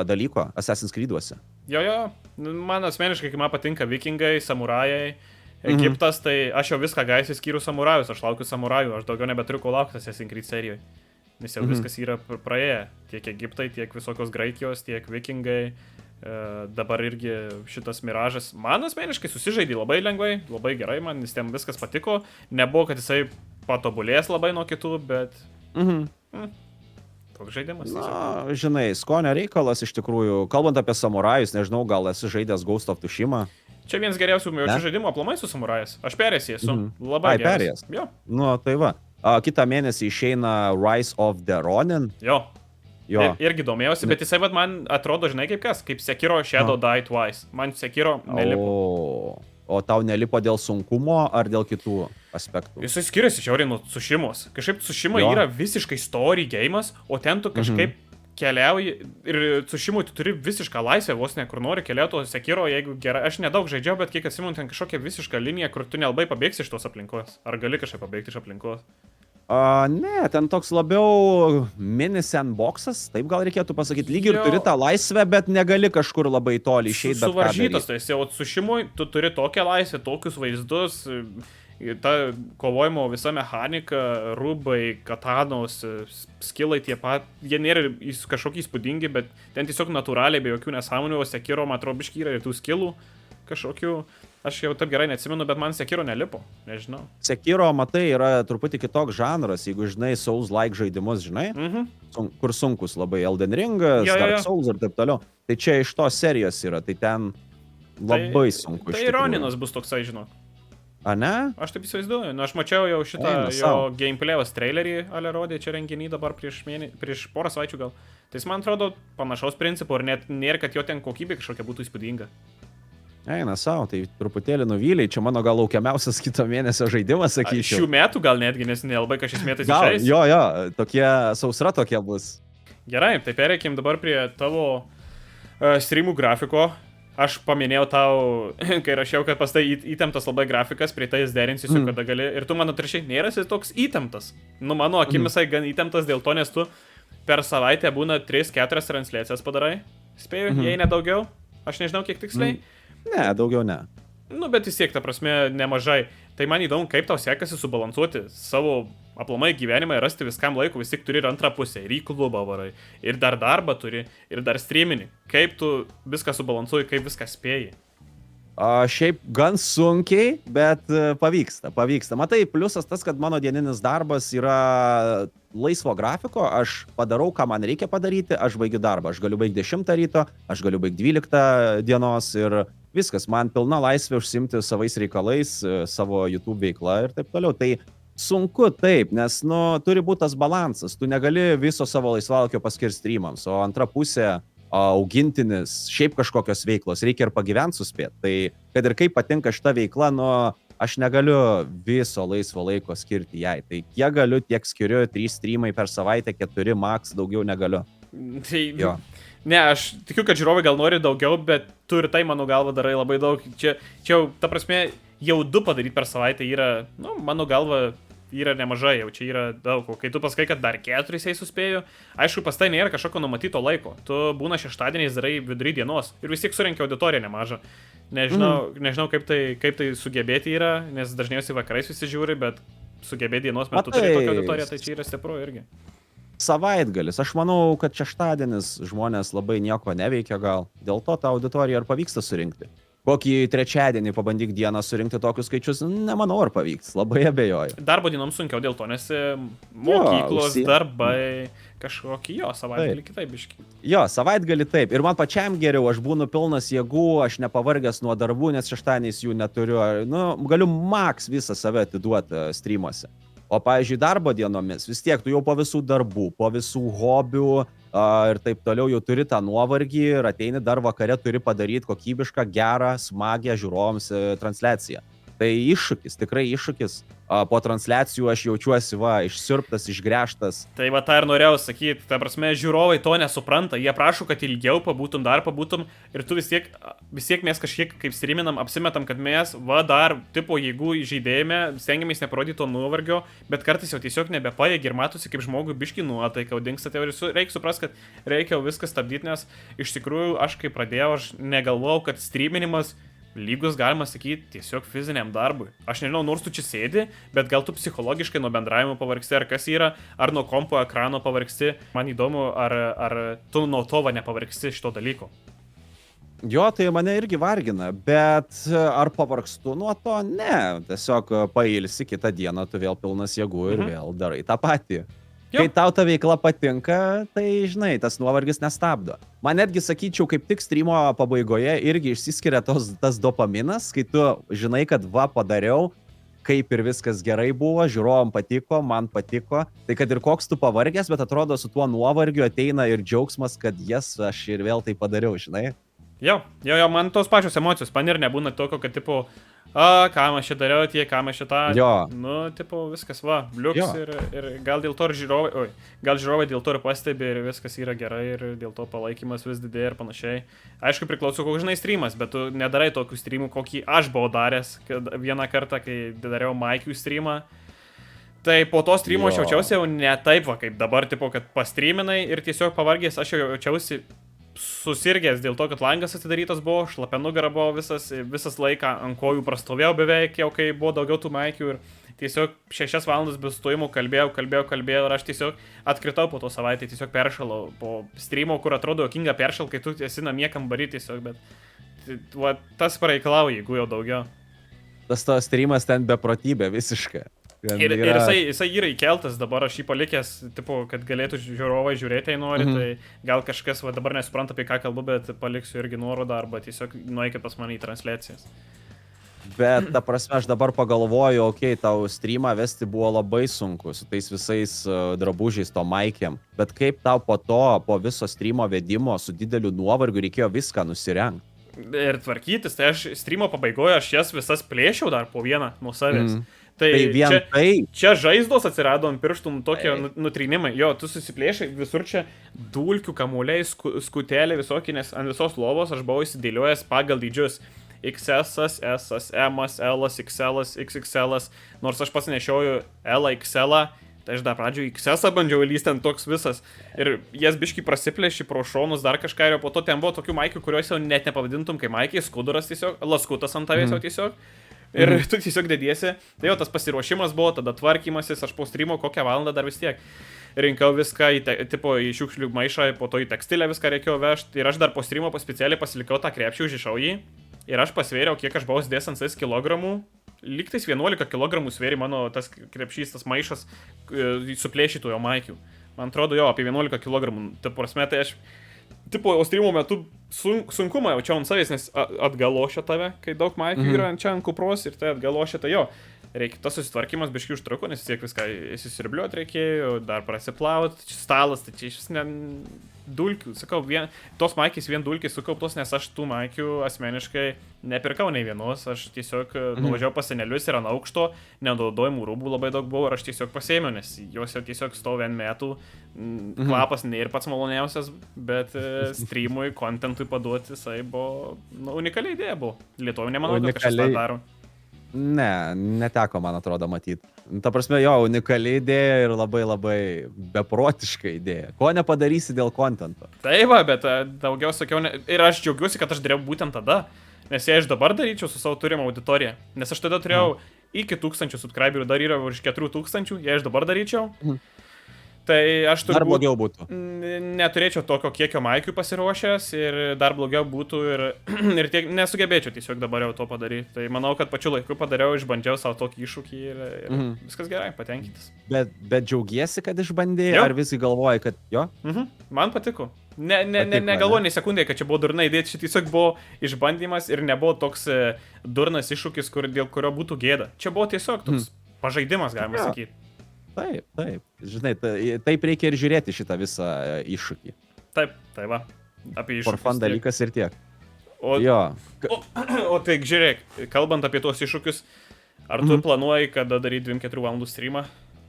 Speaker 2: dalyko Assassin's Creed'uose.
Speaker 1: Jo, man asmeniškai, kai man patinka vikingai, samurajai, Egiptas, tai aš jau viską gaisiu skyrus samurajus, aš laukiu samurajų, aš daugiau nebeturiu ko laukti Assassin's Creed serijoje. Nes jau viskas yra praėję, tiek Egiptai, tiek visokios Graikijos, tiek vikingai, dabar irgi šitas Miražas. Man asmeniškai susižaidė labai lengvai, labai gerai, man jis ten viskas patiko, nebuvo, kad jisai patobulės labai nuo kitų, bet... Toks žaidimas.
Speaker 2: Na, žinai, skonio reikalas iš tikrųjų, kalbant apie samurajus, nežinau, gal esi žaidęs Ghost of Tsushima.
Speaker 1: Čia vienas geriausių jaučių žaidimų aplamai su samurajas. Aš perėjęs esu. Labai geras.
Speaker 2: Perėjęs.
Speaker 1: Jo.
Speaker 2: Nu, tai va. Kitą mėnesį išeina Rise of the Ronin.
Speaker 1: Jo.
Speaker 2: Jo.
Speaker 1: Irgi domėjausi, bet jisai man atrodo, žinai kaip kas, kaip Sekiro Shadow Die Twice. Man Sekiro nelipo.
Speaker 2: O tau nelipo dėl sunkumo ar dėl kitų aspektų?
Speaker 1: Jisai skiriasi šiauriai nuo Tsushimos. Kažkaip Tsushima yra visiškai story game'as, o ten tu kažkaip keliauji ir Tsushimui tu turi visišką laisvę, vos ne kur nori keliauti, o Sekiro, jeigu gerai, aš nedaug žaidžiau, bet kiek atsimenu, ten kažkokia visiška linija, kur tu nelabai pabėgsi iš tos aplinkos. Ar gali kažkaip pabėgti iš aplinkos?
Speaker 2: Ne, ten toks labiau mini sandboxas, taip gal reikėtų pasakyti, lyg ir turi tą laisvę, bet negali kažkur labai toli išeiti.
Speaker 1: Suvaržytas, tai esi, o Tsushimui tu turi tokią laisvę, tokius vaizdus, ta kovojimo visa mechanika, rūbai, katanos, skillai tie pat, jie nėra kažkokie įspūdingi, bet ten tiesiog natūraliai, be jokių nesąmonių, o Sekiro, man atrodo, biškai yra ir tų skillų kažkokių. Aš jau taip gerai neatsimenu, bet man Sekiro nelipo, nežinau.
Speaker 2: Sekiro, matai, yra truputį kitoks žanras, jeigu žinai Souls-like žaidimus, žinai, kur sunkus labai Elden Ringas, Dark Souls ir taip toliau. Tai čia iš tos serijos yra, tai ten labai sunku.
Speaker 1: Tai Roninas bus toksai, žinok.
Speaker 2: A ne?
Speaker 1: Aš taip įsivaizduoju, aš mačiau jau šitą jo gameplay'os trailerį, ale rodė čia renginį dabar prieš porą savaičių gal. Tai jis man atrodo panašaus principų, ir net nėra, kad jo ten kokybė kažkokia būtų įspūdinga.
Speaker 2: Eina savo, tai truputėlį nuvyliai, čia mano gal laukiamiausias kito mėnesio žaidimas, sakyčiau.
Speaker 1: Šių metų gal netgi, nes nelabai kažkiais metais išeis.
Speaker 2: Jo, tokie sausra tokie bus.
Speaker 1: Gerai, tai pereikim dabar prie tavo streamų grafiko. Aš paminėjau tau, kai rašiau, kad pas tai įtemptas labai grafikas, prie tai jis derinsiu, kada gali. Ir tu mano trečiai nėra jis toks įtemptas. Nu, mano akimisai gan įtemptas dėl to, nes tu per savaitę būna 3-4 transliacijas padarai. Spėju, jei nedaugiau. Aš nežinau, kiek tiksliai.
Speaker 2: Ne, daugiau ne.
Speaker 1: Nu, bet vis tiek, ta prasme, nemažai. Tai man įdomu, kaip tau sekasi subalansuoti savo aplamai gyvenimą ir rasti viskam laiko, vis tik turi ir antrą pusę, ir į klubą varai, ir dar darbą turi, ir dar streaminį. Kaip tu viską subalansuoji, kaip viską spėji?
Speaker 2: Šiaip gan sunkiai, bet pavyksta. Matai, pliusas tas, kad mano dieninis darbas yra laisvo grafiko, aš padarau, ką man reikia padaryti, aš baigiu darbą. Aš galiu baigti 10 ryto, aš galiu baigti 12 dienos ir viskas, man pilna laisvė užsimti savais reikalais, savo YouTube veikla ir taip toliau. Tai sunku taip, nes, turi būti tas balansas. Tu negali viso savo laisvalaikio paskirti streamams, o antra pusė augintinis, šiaip kažkokios veiklos, reikia ir pagyventi suspėti. Tai kad ir kaip patinka šita veikla, aš negaliu viso laisvo laiko skirti jai. Tai kiek galiu, tiek skiriu, 3 streamai per savaitę, 4 max, daugiau negaliu.
Speaker 1: Tai jo. Ne, aš tikiu, kad žiūrovai gal nori daugiau, bet tu ir tai, mano galva, darai labai daug. Čia jau, ta prasme, jau 2 padaryti per savaitę yra, mano galva, yra nemažai, jau čia yra daug. O kai tu pasakai, kad dar 4 jisai suspėjo, aišku, pas tai nėra kažkokio numatyto laiko. Tu būna šeštadieniais darai vidury dienos ir vis tiek surenki auditoriją nemažą. Nežinau kaip tai sugebėti yra, nes dažniausiai vakarais visi žiūri, bet sugebėti dienos metu turi tokią auditoriją, tai čia yra stipru irgi.
Speaker 2: Savaitgalis. Aš manau, kad šeštadienis žmonės labai nieko neveikia gal. Dėl to tą auditoriją ir pavyksta surinkti. Kokį trečiadienį pabandyk dieną surinkti tokius skaičius, nemanau, ar pavyks. Labai abejoju.
Speaker 1: Darbo dienom sunkiau dėl to, nes mokyklos, darbai, kažkokį savaitgalį kitaip biški.
Speaker 2: Jo, savaitgalį taip. Ir man pačiam geriau, aš būnu pilnas jėgų, aš nepavargęs nuo darbų, nes šeštadieniais jų neturiu. Galiu max visą save atiduoti streamuose. O, pavyzdžiui, darbo dienomis, vis tiek tu jau po visų darbų, po visų hobių ir taip toliau jau turi tą nuovargį ir ateini dar vakare turi padaryti kokybišką, gerą, smagią žiūrovams transliaciją. Tai iššūkis, tikrai iššūkis. Po transliacijų aš jaučiuosi, išsiurbtas, išgręžtas.
Speaker 1: Tai va tą ir norėjau sakyti, ta prasme, žiūrovai to nesupranta, jie prašo, kad ilgiau pabūtum, dar pabūtum ir tu vis tiek mes kažkiek kaip streaminam, apsimetam, kad mes, dar, tipo, jeigu žaidėjime, stengiamės neparodyti to nuovargio, bet kartais jau tiesiog nebepajėgi ir matosi, kaip žmogui biški nuotaika, dingsta, tai reikia suprasti, kad reikia viską stabdyti, nes iš tikrųjų aš kai pradėjau, aš negalvojau, kad streaminimas lygus, galima sakyti, tiesiog fiziniam darbui. Aš nežinau, nors tu čia sėdi, bet gal tu psichologiškai nuo bendravimo pavargsti, ar kas yra, ar nuo kompo ekrano pavargsti. Man įdomu, ar tu nuo to nepavargsti šito dalyko.
Speaker 2: Jo, tai mane irgi vargina, bet ar pavargstu nuo to? Ne, tiesiog pailsi, kitą dieną tu vėl pilnas jėgų ir vėl darai tą patį. Kai tau ta veikla patinka, tai, žinai, tas nuovargis nestabdo. Man netgi sakyčiau, kaip tik streamo pabaigoje irgi išsiskiria tas dopaminas, kai tu žinai, kad padariau, kaip ir viskas gerai buvo, žiūrovam patiko, man patiko. Tai kad ir koks tu pavargęs, bet atrodo su tuo nuovargiu ateina ir džiaugsmas, kad aš ir vėl tai padariau, žinai.
Speaker 1: Jo, man tos pačios emocijos, man ir nebūna tokio, kad tipo, ką aš čia dariau, ką aš šitą, tipo, viskas, bliuks ir gal dėl to ir žiūrovai dėl to ir pastebi ir viskas yra gerai ir dėl to palaikymas vis didėja ir panašiai. Aišku, priklauso, koks žinai streamas, bet tu nedarai tokių streamų, kokį aš buvau daręs vieną kartą, kai dariau Maikių streamą. Tai po to streamo aš jaučiausi jau ne taip, kaip dabar, tipo, kad pastreaminai ir tiesiog pavargęs, aš jau jaučiausi susirgęs dėl to, kad langas atidarytas buvo, šlapia nugara buvo visas laiką, ant kojų prastovėjau beveik, jau kai buvo daugiau tų Maikių ir tiesiog 6 valandas be stojimų kalbėjau ir aš tiesiog atkritau po to savaitę, tiesiog peršalau po streamo, kur atrodo jokinga peršal, kai tu esi namie kambarį tiesiog, bet tas pareikalauja, jeigu jau daugiau.
Speaker 2: Tas streamas ten beprotybė visiškai.
Speaker 1: Ir jisai yra įkeltas, dabar aš jį palikęs, tipo, kad galėtų žiūrovai žiūrėti, jei nori, tai gal kažkas dabar nesupranta, apie ką kalbu, bet paliksiu irgi nuorodą, arba tiesiog nueikit pas mane į transliacijas.
Speaker 2: Bet, ta prasme, aš dabar pagalvoju, tau streamą vesti buvo labai sunku, su tais visais drabužiais, to Maikėm, bet kaip tau po viso streamo vedimo su dideliu nuovargiu reikėjo viską nusirengti?
Speaker 1: Ir tvarkytis, tai aš streamo pabaigoje, aš jas visas plėšiau dar po vieną nuo savęs. Tai čia žaizdos atsirado ant pirštų tokie nutrynimai. Jo, tu susiplėšai, visur čia dulkių kamuoliai, skuteliai visokie, nes ant visos lovos aš buvau įsidėliojęs pagal dydžius. XS, S, M, L, XL, XXL, nors aš pats nešioju L, XL, tai aš dar pradžioje XS bandžiau įlysti ant toks visas. Ir jas biškai prasiplėši pro šonus, dar kažką ir po to ten buvo tokių Maikių, kuriuos jau net nepavadintum kaip Maikiai, skuduras tiesiog, laskutas ant tavęs jau tiesiog. Ir tu tiesiog dediesi, tai jau tas pasiruošimas buvo, tada tvarkymasis, aš po streamo kokią valandą dar vis tiek rinkau viską į šiukšlių maišą, po to į tekstilę viską reikėjo vežti ir aš dar po streamo specialiai pasilikau tą krepšį, užrišau jį ir aš pasvėriau, kiek aš buvau sudėjęs ant 6 kilogramų, lygtais 11 kilogramų svėri mano tas krepšys, tas maišas suplėšytų jo Maikių. Man atrodo, jo, apie 11 kilogramų, tai prasme, tai aš tipo, streamo metu sunkumą jaučiau ant savęs, nes atgalošia tave, kai daug Maikių yra čia ant kupros ir tai atgalošia, tai jo. Reikia tas susitvarkymas biškai užtruko, nes tiek viską įsisirbliuot reikėjo, dar prasiplaut, stalas, tai čia iš dulkių, sakau, tos Maikės vien dulkės sukauptos, nes aš tų Maikių asmeniškai nepirkau nei vienos, aš tiesiog nuvažiavau pas senelius ir ant aukšto, nenaudojimų rūbų labai daug buvo ir aš tiesiog pasėmiau, nes jos jau tiesiog stovi ant metų, kvapas ne ir pats maloniausias, bet streamui, kontentui paduoti, jisai buvo, unikali idėja buvo, Lietuvai nemanau, kad kažkas tą daro.
Speaker 2: Ne, neteko, man atrodo, matyti. Ta prasme, jo, unikali idėja ir labai labai beprotiška idėja. Ko nepadarysi dėl kontento?
Speaker 1: Tai va, bet daugiau sakiau, ir aš džiaugiuosi, kad aš dariau būtent tada, nes jei aš dabar daryčiau su savo turimą auditoriją, nes aš tada turėjau iki 1000 subscriberių, dar yra virš 4000, jei aš dabar daryčiau, tai aš turbūt...
Speaker 2: Dar blogiau būtų.
Speaker 1: Neturėčiau tokio kiekio Maikių pasiruošęs ir dar blogiau būtų ir tiek nesugebėčiau tiesiog dabar jau to padaryti. Tai manau, kad pačiu laiku padariau, išbandžiau savo tokį iššūkį ir viskas gerai, patenkintas.
Speaker 2: Bet džiaugiesi, kad išbandėjai, ar visgi galvoji, kad jo?
Speaker 1: Man patiko. Negalvoju nei sekundėje, kad čia buvo durna idėja, čia tiesiog buvo išbandymas ir nebuvo toks durnas iššūkis, dėl kurio būtų gėda. Čia buvo tiesiog toks pažaidimas, galima sakyti.
Speaker 2: Taip. Žinai, taip reikia ir žiūrėti šitą visą iššūkį.
Speaker 1: Taip, tai va. Apie iššūkį.
Speaker 2: For fun dalykas ir tiek. Jo.
Speaker 1: O tai žiūrėk, kalbant apie tuos iššūkius, ar tu planuoji, kada daryti 24 valandų streamą?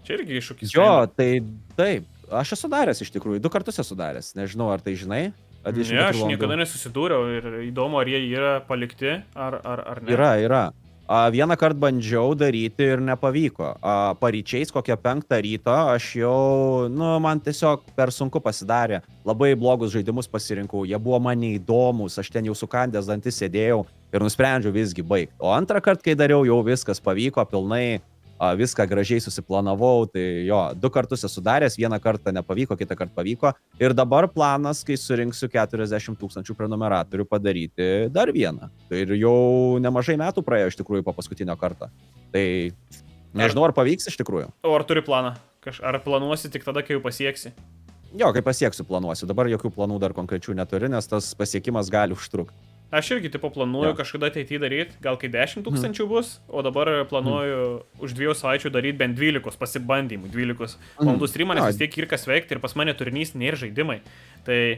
Speaker 1: Čia irgi iššūkis.
Speaker 2: Jo, tai taip. Aš esu daręs iš tikrųjų, 2 kartus esu daręs. Nežinau, ar tai žinai.
Speaker 1: Ne, aš niekada nesusidūriau ir įdomu, ar jie yra palikti, ar ne.
Speaker 2: Yra. Vieną kartą bandžiau daryti ir nepavyko. Paryčiais kokią 5 ryto aš jau, man tiesiog per sunku pasidarė. Labai blogus žaidimus pasirinkau, jie buvo man neįdomus, aš ten jau sukandęs dantis sėdėjau ir nusprendžiau visgi baigti. O antrą kartą, kai dariau, jau viskas pavyko pilnai. Viską gražiai susiplanavau, tai jo, 2 kartus esu daręs, 1 kartą nepavyko, kitą kartą pavyko. Ir dabar planas, kai surinksiu 40 000 prenumeratorių, padaryti dar vieną. Ir jau nemažai metų praėjo iš tikrųjų po paskutinio karto. Tai nežinau, ar pavyks iš tikrųjų.
Speaker 1: O ar turi planą? Ar planuosi tik tada, kai jau pasieksi?
Speaker 2: Jo, kai pasieksiu, planuosiu. Dabar jokių planų dar konkrečių neturi, nes tas pasiekimas gali užtrukti.
Speaker 1: Aš irgi tipo planuoju kažkada ateityje daryti, gal kai 10 000 bus, o dabar planuoju už 2 savaičių daryti bent 12 pasibandymų, 12 valandų streamą, nes vis tiek ir kas veikti ir pas mane turinys nėra žaidimai. Tai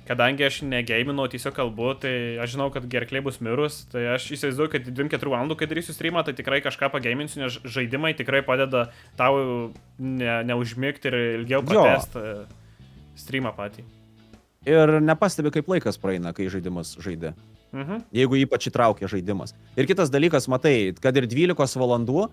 Speaker 1: kadangi aš negaminu, tiesiog kalbu, tai aš žinau, kad gerklė bus mirus, tai aš įsivaizduoju, kad 24 valandų, kai darysiu streamą, tai tikrai kažką pagaiminsiu, nes žaidimai tikrai padeda tau neužmigti ir ilgiau pratęsti streamą patį.
Speaker 2: Ir nepastebi, kaip laikas praeina, kai žaidimas žaidė. Jeigu ypač įtraukia žaidimas. Ir kitas dalykas, matai, kad ir 12 valandų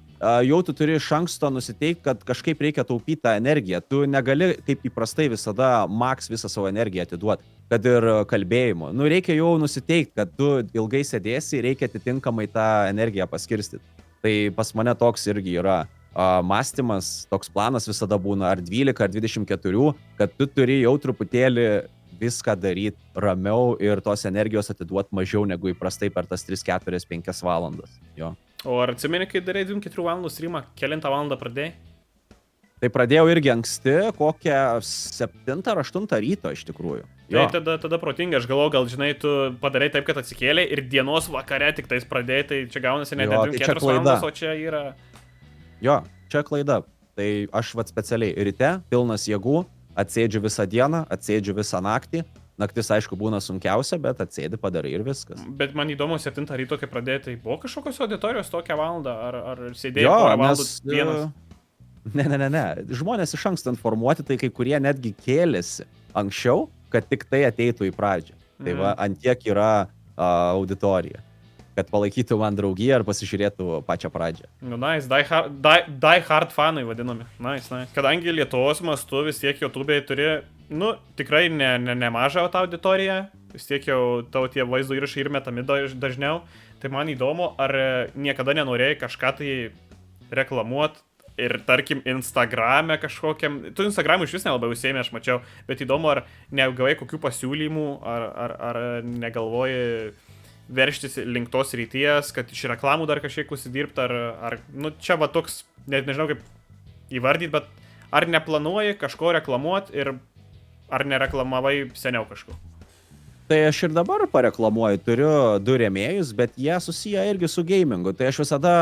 Speaker 2: jau tu turi iš anksto nusiteikti, kad kažkaip reikia taupyti tą energiją. Tu negali, kaip įprastai, visada max visą savo energiją atiduoti, kad ir kalbėjimo. Reikia jau nusiteikti, kad tu ilgai sėdėsi, reikia atitinkamai tą energiją paskirstyti. Tai pas mane toks irgi yra mąstymas, toks planas visada būna, ar 12, ar 24, kad tu turi jau truputėlį viską daryti ramiau ir tos energijos atiduoti mažiau negu įprastai per tas 3, 4, 5 valandas. Jo.
Speaker 1: O ar atsimeni, kai darai 24 valandų streamą, kelintą valandą pradėjai?
Speaker 2: Tai pradėjau irgi anksti, kokią 7 ar 8 ryto iš tikrųjų.
Speaker 1: Jo. Tai tada protingai, aš galvoju, gal žinai, tu padarai taip, kad atsikėlė ir dienos vakare tik tais pradėjai, tai čia gaunasi ne 24 valandos, o čia yra...
Speaker 2: Jo, čia klaida. Tai aš specialiai ryte, pilnas jėgų, atsėdžiu visą dieną, atsėdžiu visą naktį. Naktis, aišku, būna sunkiausia, bet atsėdi, padarai ir viskas.
Speaker 1: Bet man įdomu, 7 ryto, kai pradėjai, tai buvo kažkokios auditorijos tokią valandą, ar sėdėjai porą valandų vienas?
Speaker 2: Ne. Žmonės iš anksto informuoti, tai kai kurie netgi kėlėsi anksčiau, kad tik tai ateitų į pradžią. Tai va, ant tiek yra auditorija. Kad palaikytų man draugiją ar pasižiūrėtų pačią pradžią.
Speaker 1: Nice, die hard fanai vadinami. Nice. Kadangi Lietuvos mastu vis tiek YouTube'ai turi, tikrai nemažą tą auditoriją, vis tiek jau tavo tie vaizdo įrašai ir metami dažniau, tai man įdomu, ar niekada nenorėjai kažką tai reklamuot ir tarkim Instagram'e kažkokiam, tu Instagram'u iš vis nelabai užsiėmė, aš mačiau, bet įdomu, ar negavai kokių pasiūlymų, ar negalvoji verštis link tos ryties, kad iš reklamų dar kažkiek užsidirbti, ar čia va toks, net nežinau kaip įvardyti, bet ar neplanuoji kažko reklamuoti ir ar nereklamavai seniau kažko?
Speaker 2: Tai aš ir dabar pareklamuoju, turiu 2 rėmėjus, bet jie susiję irgi su gamingu, tai aš visada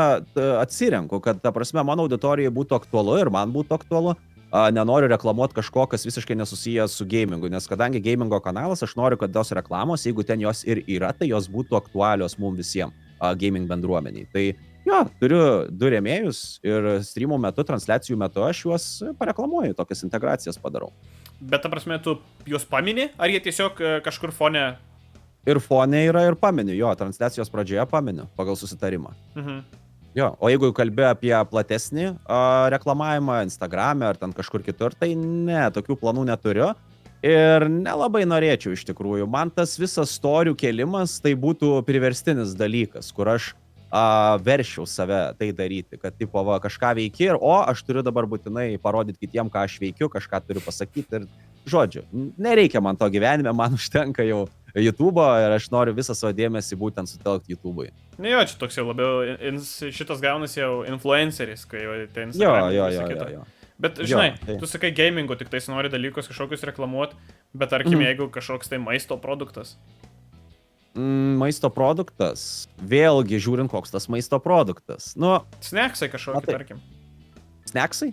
Speaker 2: atsirenku, kad ta prasme mano auditorijai būtų aktualu ir man būtų aktualu. Nenoriu reklamuoti kažko, kas visiškai nesusijęs su gamingu, nes kadangi gamingo kanalas, aš noriu, kad tos reklamos, jeigu ten jos ir yra, tai jos būtų aktualios mums visiems gaming bendruomeniai. Tai jo, turiu 2 rėmėjus ir streamų metu, transliacijų metu aš juos pareklamuoju, tokias integracijas padarau.
Speaker 1: Bet ta prasme, tu juos pamini, ar jie tiesiog kažkur fone?
Speaker 2: Ir fone yra ir paminiu, jo, transliacijos pradžioje paminiu, pagal susitarimą. Jo, o jeigu kalbė apie platesnį reklamavimą Instagram'e ar ten kažkur kitur, tai ne, tokių planų neturiu. Ir nelabai norėčiau iš tikrųjų. Man tas visas storių kėlimas tai būtų priverstinis dalykas, kur aš veršiau save tai daryti, kad tipo va, kažką veiki ir aš turiu dabar būtinai parodyti kitiem, ką aš veikiu, kažką turiu pasakyti ir žodžiu, nereikia man to gyvenime, man užtenka jau YouTube'o ir aš noriu visą savo dėmesį būtent sutelkti YouTube'ui.
Speaker 1: Ne, jo, čia toks jau labiau, šitas gaunasi jau influenceris, kai jau tai Instagram'e visą kitą.
Speaker 2: Jo.
Speaker 1: Bet, žinai, tu sakai gamingo, tik tais nori dalykus kažkokius reklamuoti, bet tarkim, jeigu kažkoks tai maisto produktas.
Speaker 2: Maisto produktas, vėlgi žiūrint, koks tas maisto produktas.
Speaker 1: Snacksai kažkokie, tarkim.
Speaker 2: Snacksai?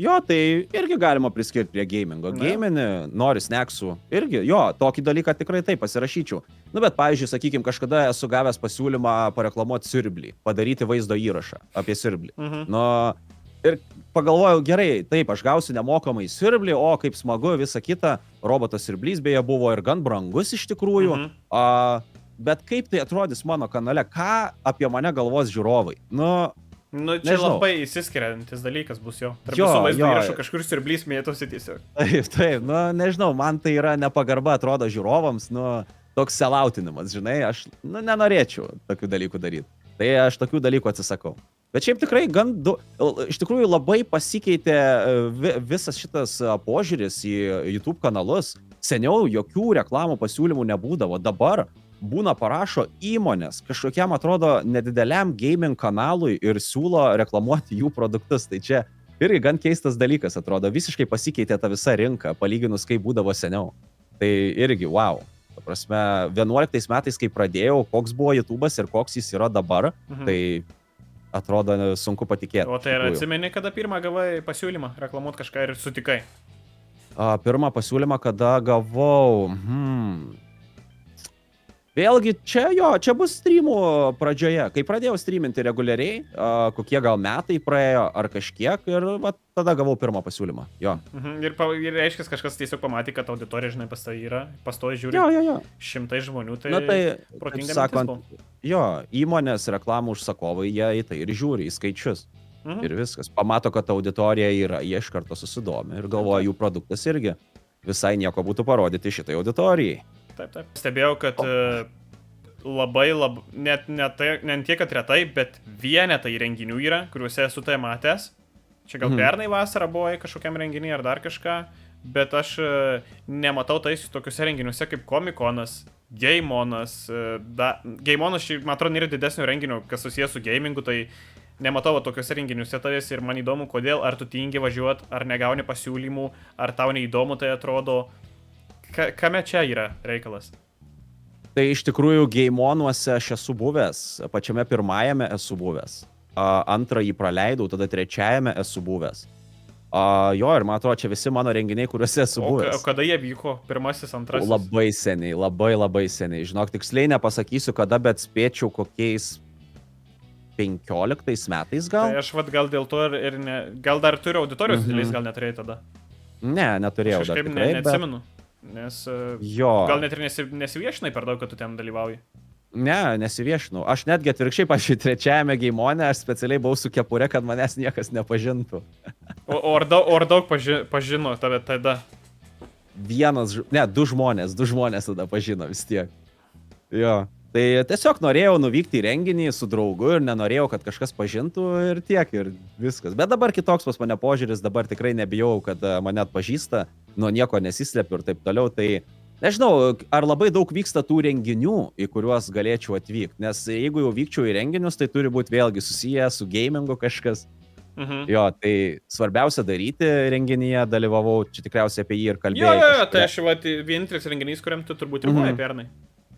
Speaker 2: Jo, tai irgi galima priskirti prie gamingo. Gaminį, nori sneksų. Irgi, jo, tokį dalyką tikrai taip pasirašyčiau. Nu, bet, pavyzdžiui, sakykime, kažkada esu gavęs pasiūlymą pareklamuoti siurblį, padaryti vaizdo įrašą apie siurblį. Nu, ir pagalvojau, gerai, taip, aš gausiu nemokamai siurblį, o kaip smagu, visa kita. Robotas siurblys beje buvo ir gan brangus iš tikrųjų. Bet kaip tai atrodys mano kanale, ką apie mane galvos žiūrovai?
Speaker 1: Nu, čia nežinau. Labai įsiskiriantis dalykas bus jo. Tarp visų vaizdo įrašų kažkur siurblys mėtosi tiesiog.
Speaker 2: Taip, nu, nežinau, man tai yra nepagarba, atrodo, žiūrovams, nu, toks selautinimas, žinai, aš, nu, nenorėčiau tokių dalykų daryti. Tai aš tokių dalykų atsisakau. Bet šiaip tikrai iš tikrųjų labai pasikeitė visas šitas požiūris į YouTube kanalus. Seniau jokių reklamų pasiūlymų nebūdavo, dabar būna parašo įmonės kažkokiam, atrodo, nedideliam gaming kanalui ir siūlo reklamuoti jų produktus. Tai čia irgi gan keistas dalykas, atrodo, visiškai pasikeitė ta visa rinka, palyginus kaip būdavo seniau. Tai irgi, wow. Ta prasme, 11 metais, kai pradėjau, koks buvo YouTube'as ir koks jis yra dabar, tai atrodo sunku patikėti.
Speaker 1: O tai ir atsimeni, kada pirmą gavai pasiūlymą reklamuoti kažką ir sutikai?
Speaker 2: Pirmą pasiūlymą, kada gavau... Vėlgi, čia bus streamų pradžioje. Kai pradėjau streaminti reguliariai, kokie gal metai praėjo ar kažkiek, ir tada gavau pirmą pasiūlymą. Jo.
Speaker 1: Ir reiškia, kažkas tiesiog pamatė, kad auditorija, žinai, pas tai yra, pastoji žiūri šimtai žmonių, tai protinga mintis buvo.
Speaker 2: Jo, įmonės reklamų užsakovai, jie į tai ir žiūri, į skaičius. Ir viskas. Pamato, kad auditorija yra, jie iš karto susidomi ir galvoja, jų produktas irgi visai nieko būtų parodyti šitai auditorijai.
Speaker 1: Taip. Stebėjau, kad labai, net tiek, kad retai, bet vienetai renginių yra, kuriuose esu tai matęs. Čia gal pernai vasarą buvo kažkokiam renginiui ar dar kažką, bet aš nematau tais tokiuose renginiuose kaip Komikonas, Gameonas. Gameonas, man atrodo, nėra didesnio renginio, kas susijęs su gamingu, tai nematau tokiuose renginiuose tavęs ir man įdomu, kodėl, ar tu tingi važiuoti, ar negauni pasiūlymų, ar tau neįdomu tai atrodo. Kame čia yra reikalas?
Speaker 2: Tai iš tikrųjų Gameonuose aš esu buvęs, pačiame pirmajame esu buvęs. Antrąjį praleidau, tada trečiajame esu buvęs. Jo, ir man atrodo, čia visi mano renginiai, kuriuose esu buvęs.
Speaker 1: O kada jie vyko? Pirmasis, antrasis?
Speaker 2: Labai seniai, labai seniai. Žinok, tiksliai nepasakysiu kada, bet spėčiau kokiais 15 metais gal.
Speaker 1: Tai aš gal dėl to ir ne... Gal dar turiu auditorijos dideliais, gal neturėjai tada?
Speaker 2: Ne, neturėjau dar tikrai,
Speaker 1: neatsimenu. Nes gal net ir nesiviešinai per daug, kad tu ten dalyvauji.
Speaker 2: Ne, nesiviešinau. Aš netgi atvirkščiai, pažiūrėjau, trečiajame Gameone aš specialiai buvau su kepure, kad manęs niekas nepažintų.
Speaker 1: O ar daug pažino tave tada?
Speaker 2: Du žmonės tada pažino vis tiek. Jo. Tai tiesiog norėjau nuvykti į renginį su draugu ir nenorėjau, kad kažkas pažintų ir tiek, ir viskas. Bet dabar kitoks pas mane požiūris, dabar tikrai nebijau, kad mane atpažįsta, nuo nieko nesislepiu ir taip toliau. Tai nežinau, ar labai daug vyksta tų renginių, į kuriuos galėčiau atvykti, nes jeigu jau vykčiau į renginius, tai turi būti vėlgi susiję su gamingu kažkas. Jo, tai svarbiausia daryti renginyje, dalyvavau, čia tikriausiai apie jį ir kalbėjau.
Speaker 1: Jo, tai aš vienintelis renginys, kuriam tu turbūt ir buvai pernai.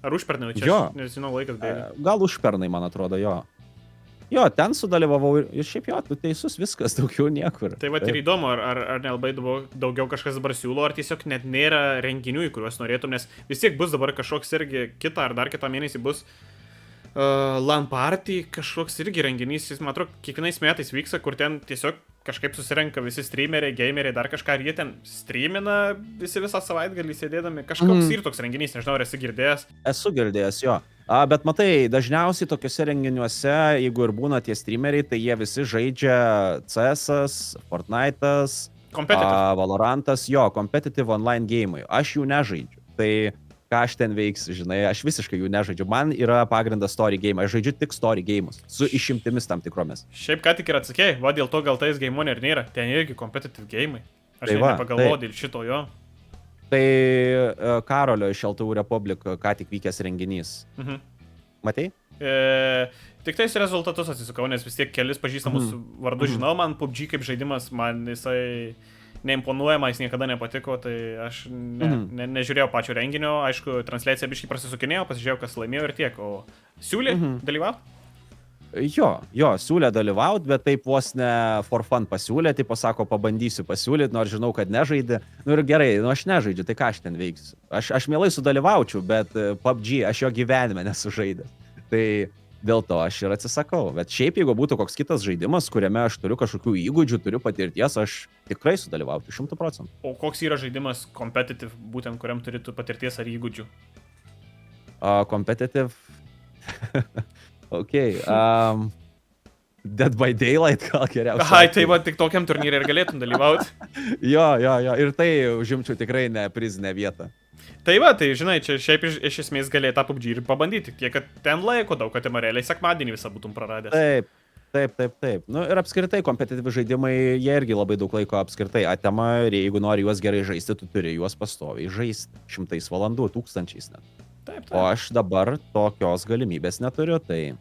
Speaker 1: Ar užpernai, čia aš nežinau laikas bėga.
Speaker 2: Gal užpernai, man atrodo, jo. Jo, ten sudalyvavau ir šiaip jo, tu teisus, viskas, daugiau niekur.
Speaker 1: Tai va ir įdomu, ar nelabai daugiau kažkas dabar siūlo, ar tiesiog net nėra renginių, į kuriuos norėtum, nes vis tiek bus dabar kažkoks irgi kitą ar dar kitą mėnesį bus LAN party, kažkoks irgi renginys, jis, man atrodo, kiekvienais metais vyksta, kur ten tiesiog kažkaip susirenka visi streameriai, gameriai, dar kažką, ir jie ten streamina visą savaitgalį sėdėdami. Kažkoks ir toks renginys, nežinau, ar esi girdėjęs.
Speaker 2: Esu girdėjęs, jo. Bet matai, dažniausiai tokiuose renginiuose, jeigu ir būna tie streameriai, tai jie visi žaidžia CS-as, Fortnite'as, Valorantas, jo, competitive online game. Aš jų nežaidžiu. Tai ką aš ten veiksiu, žinai, aš visiškai jų nežaidžiu. Man yra pagrindas story game, aš žaidžiu tik story game'us, su išimtimis tam tikromis.
Speaker 1: Šiaip ką tik ir atsakėjai, va dėl to gal tais game'ų ir nėra, ten irgi competitive game'ai. Aš nepagalvoju dėl šito jo.
Speaker 2: Tai Karolio iš LTU Republic ką tik vykęs renginys. Matei?
Speaker 1: Tik tais rezultatus atsisukau, nes vis tiek kelis pažįstamus vardus žinau, man PUBG kaip žaidimas, man jisai neimponuojama, jis niekada nepatiko, tai aš nežiūrėjau pačio renginio, aišku, transliacija biškai prasisukinėjo, pasižiūrėjau, kas laimėjo ir tiek, o siūlė dalyvauti?
Speaker 2: Jo, siūlė dalyvauti, bet taip vos ne for fun pasiūlė, tai pasako, pabandysiu pasiūlyti, nors žinau, kad nežaidė. Nu ir gerai, aš nežaidžiu, tai ką aš ten veiksiu? Aš mielai sudalyvaučiau, bet PUBG aš jo gyvenime nesužaidęs. Tai dėl to aš ir atsisakau. Bet šiaip, jeigu būtų koks kitas žaidimas, kuriame aš turiu kažkokių įgūdžių, turiu patirties, aš tikrai sudalyvaučiau 100%.
Speaker 1: O koks yra žaidimas competitive, būtent kuriam turėtų patirties ar įgūdžių?
Speaker 2: Competitive... Okay. Dead by Daylight gal geriausia.
Speaker 1: Ai, tai va, tik tokiam turnyrui ir galėtum dalyvauti.
Speaker 2: Jo. Ir tai užimčiau tikrai ne prizinę vietą.
Speaker 1: Tai va, tai žinai, čia šiaip iš esmės galėjai tą PUBG ir pabandyti. Tiek, kad ten laiko daug, kad realiai sekmadienį visą būtum praradęs.
Speaker 2: Taip. Nu ir apskritai kompetityvi žaidimai, jie irgi labai daug laiko apskritai atema ir jeigu nori juos gerai žaisti, tu turi juos pastoviai žaisti. 100 valandų, 1000 net.
Speaker 1: Taip.
Speaker 2: O aš dabar tokios galimybės neturiu, tai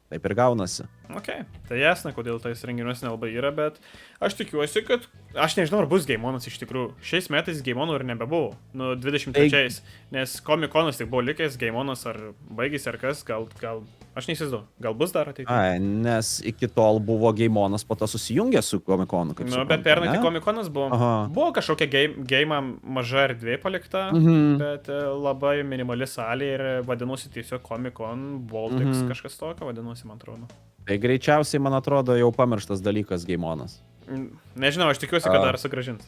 Speaker 2: taip ir gaunasi.
Speaker 1: Ok, tai jasna, kodėl tais renginiuose nelabai yra, bet aš tikiuosi, kad... Aš nežinau, ar bus Gameonas iš tikrųjų. Šiais metais Gameonų ir nebebuvo. Nu, 23-ais. Nes Comic-Conas tik buvo likęs, Gameonas ar baigėsi ar kas, gal... Aš neįsivaizduoju, gal bus dar ateityje.
Speaker 2: Ai, nes iki tol buvo Gameonas, po to susijungė su Comic-Conu, kaip suprantu.
Speaker 1: Bet pernai tik Comic-Conas buvo. Aha. Buvo kažkokia game'ą maža erdvė palikta, bet labai minimali salė ir vadinosi tiesiog Comic-Con Baltics, kažkas tokio vadinosi, man atrodo.
Speaker 2: Tai greičiausiai, man atrodo, jau pamirštas dalykas Gameonas.
Speaker 1: Nežinau, aš tikiuosi, kad dar sugrąžins.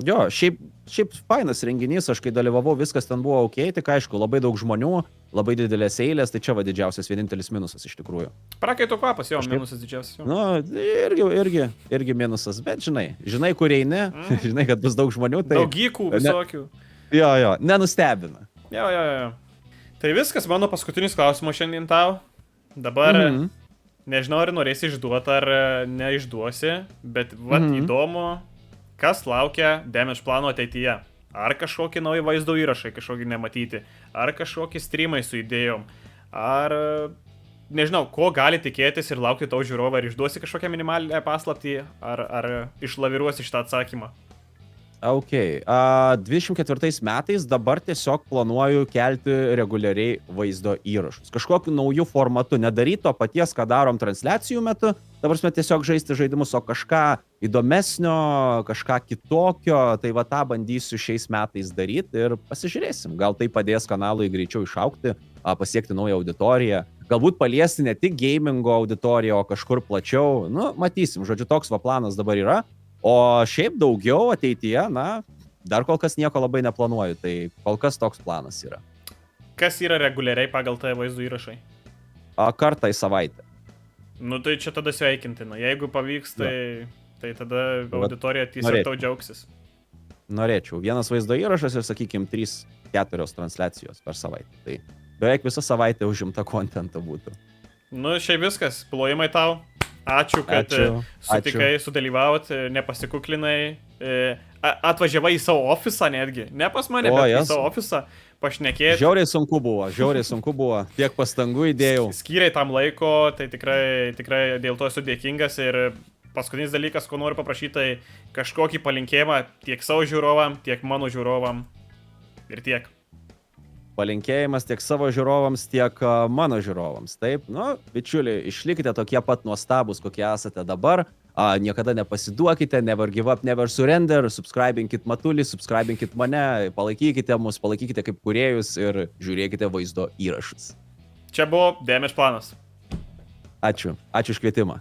Speaker 2: Jo, šiaip fainas renginys, aš kai dalyvavau, viskas ten buvo ok, tik aišku, labai daug žmonių, labai didelės eilės, tai čia va didžiausias vienintelis minusas iš tikrųjų.
Speaker 1: Prakaito kvapas, jo, minusas didžiausias. Jo.
Speaker 2: Nu, irgi minusas, bet žinai, kur eini, žinai, kad bus daug žmonių, tai...
Speaker 1: Daug gykų visokių.
Speaker 2: Jo, nenustebina.
Speaker 1: Jo. Tai viskas, mano paskutinis klausimas šiandien tau. Dabar... Nežinau, ar norėsi išduoti, ar neišduosi, bet įdomu, kas laukia Damage plano ateityje. Ar kažkokie nauji vaizdo įrašai, kažkokie nematyti, ar kažkokie streamai su idėjom, ar nežinau, ko gali tikėtis ir laukti tau žiūrovą, ar išduosi kažkokią minimalę paslaptį, ar išlaviruosi šitą atsakymą.
Speaker 2: Ok, 24 metais dabar tiesiog planuoju kelti reguliariai vaizdo įrašus. Kažkokiu naujų formatu, nedaryti to paties, ką darom transliacijų metu, dabar mes tiesiog žaisti žaidimus, o kažką įdomesnio, kažką kitokio, tai va tą bandysiu šiais metais daryti ir pasižiūrėsim. Gal tai padės kanalui greičiau išaugti, pasiekti naują auditoriją, galbūt paliesti ne tik gamingo auditoriją, o kažkur plačiau, nu, matysim, žodžiu, toks va planas dabar yra. O šiaip daugiau ateityje, dar kol kas nieko labai neplanuoju, tai kol kas toks planas yra.
Speaker 1: Kas yra reguliariai pagal tai vaizdo įrašai?
Speaker 2: Kartą į savaitę.
Speaker 1: Nu tai čia tada sveikintina. Jeigu pavyks, tai tada auditorija tiesiog tau džiaugsis.
Speaker 2: Norėčiau. Vienas vaizdo įrašas ir, sakykime, 3-4 transliacijos per savaitę. Tai beveik visą savaitę užimta kontentą būtų.
Speaker 1: Nu, šiaip viskas. Plojimai tau. Ačiū, kad sutikai sudalyvaut, nepasikuklinai, atvažiavai į savo ofisą netgi, ne pas mane, bet į savo ofisą pašnekėti.
Speaker 2: Žiauriai sunku buvo, tiek pastangų įdėjau.
Speaker 1: Skyriai tam laiko, tai tikrai dėl to esu dėkingas ir paskutinis dalykas, ko noriu paprašyti, tai kažkokį palinkėjimą tiek savo žiūrovam, tiek mano žiūrovam ir tiek.
Speaker 2: Palinkėjimas tiek savo žiūrovams, tiek mano žiūrovams. Taip, bičiuliai, išlikite tokie pat nuostabus, kokie esate dabar. Niekada nepasiduokite, never give up, never surrender. Subscribinkit Matulį, subscribinkit mane, palaikykite mus, palaikykite kaip kūrėjus ir žiūrėkite vaizdo įrašus.
Speaker 1: Čia buvo Damage planas.
Speaker 2: Ačiū už kvietimą.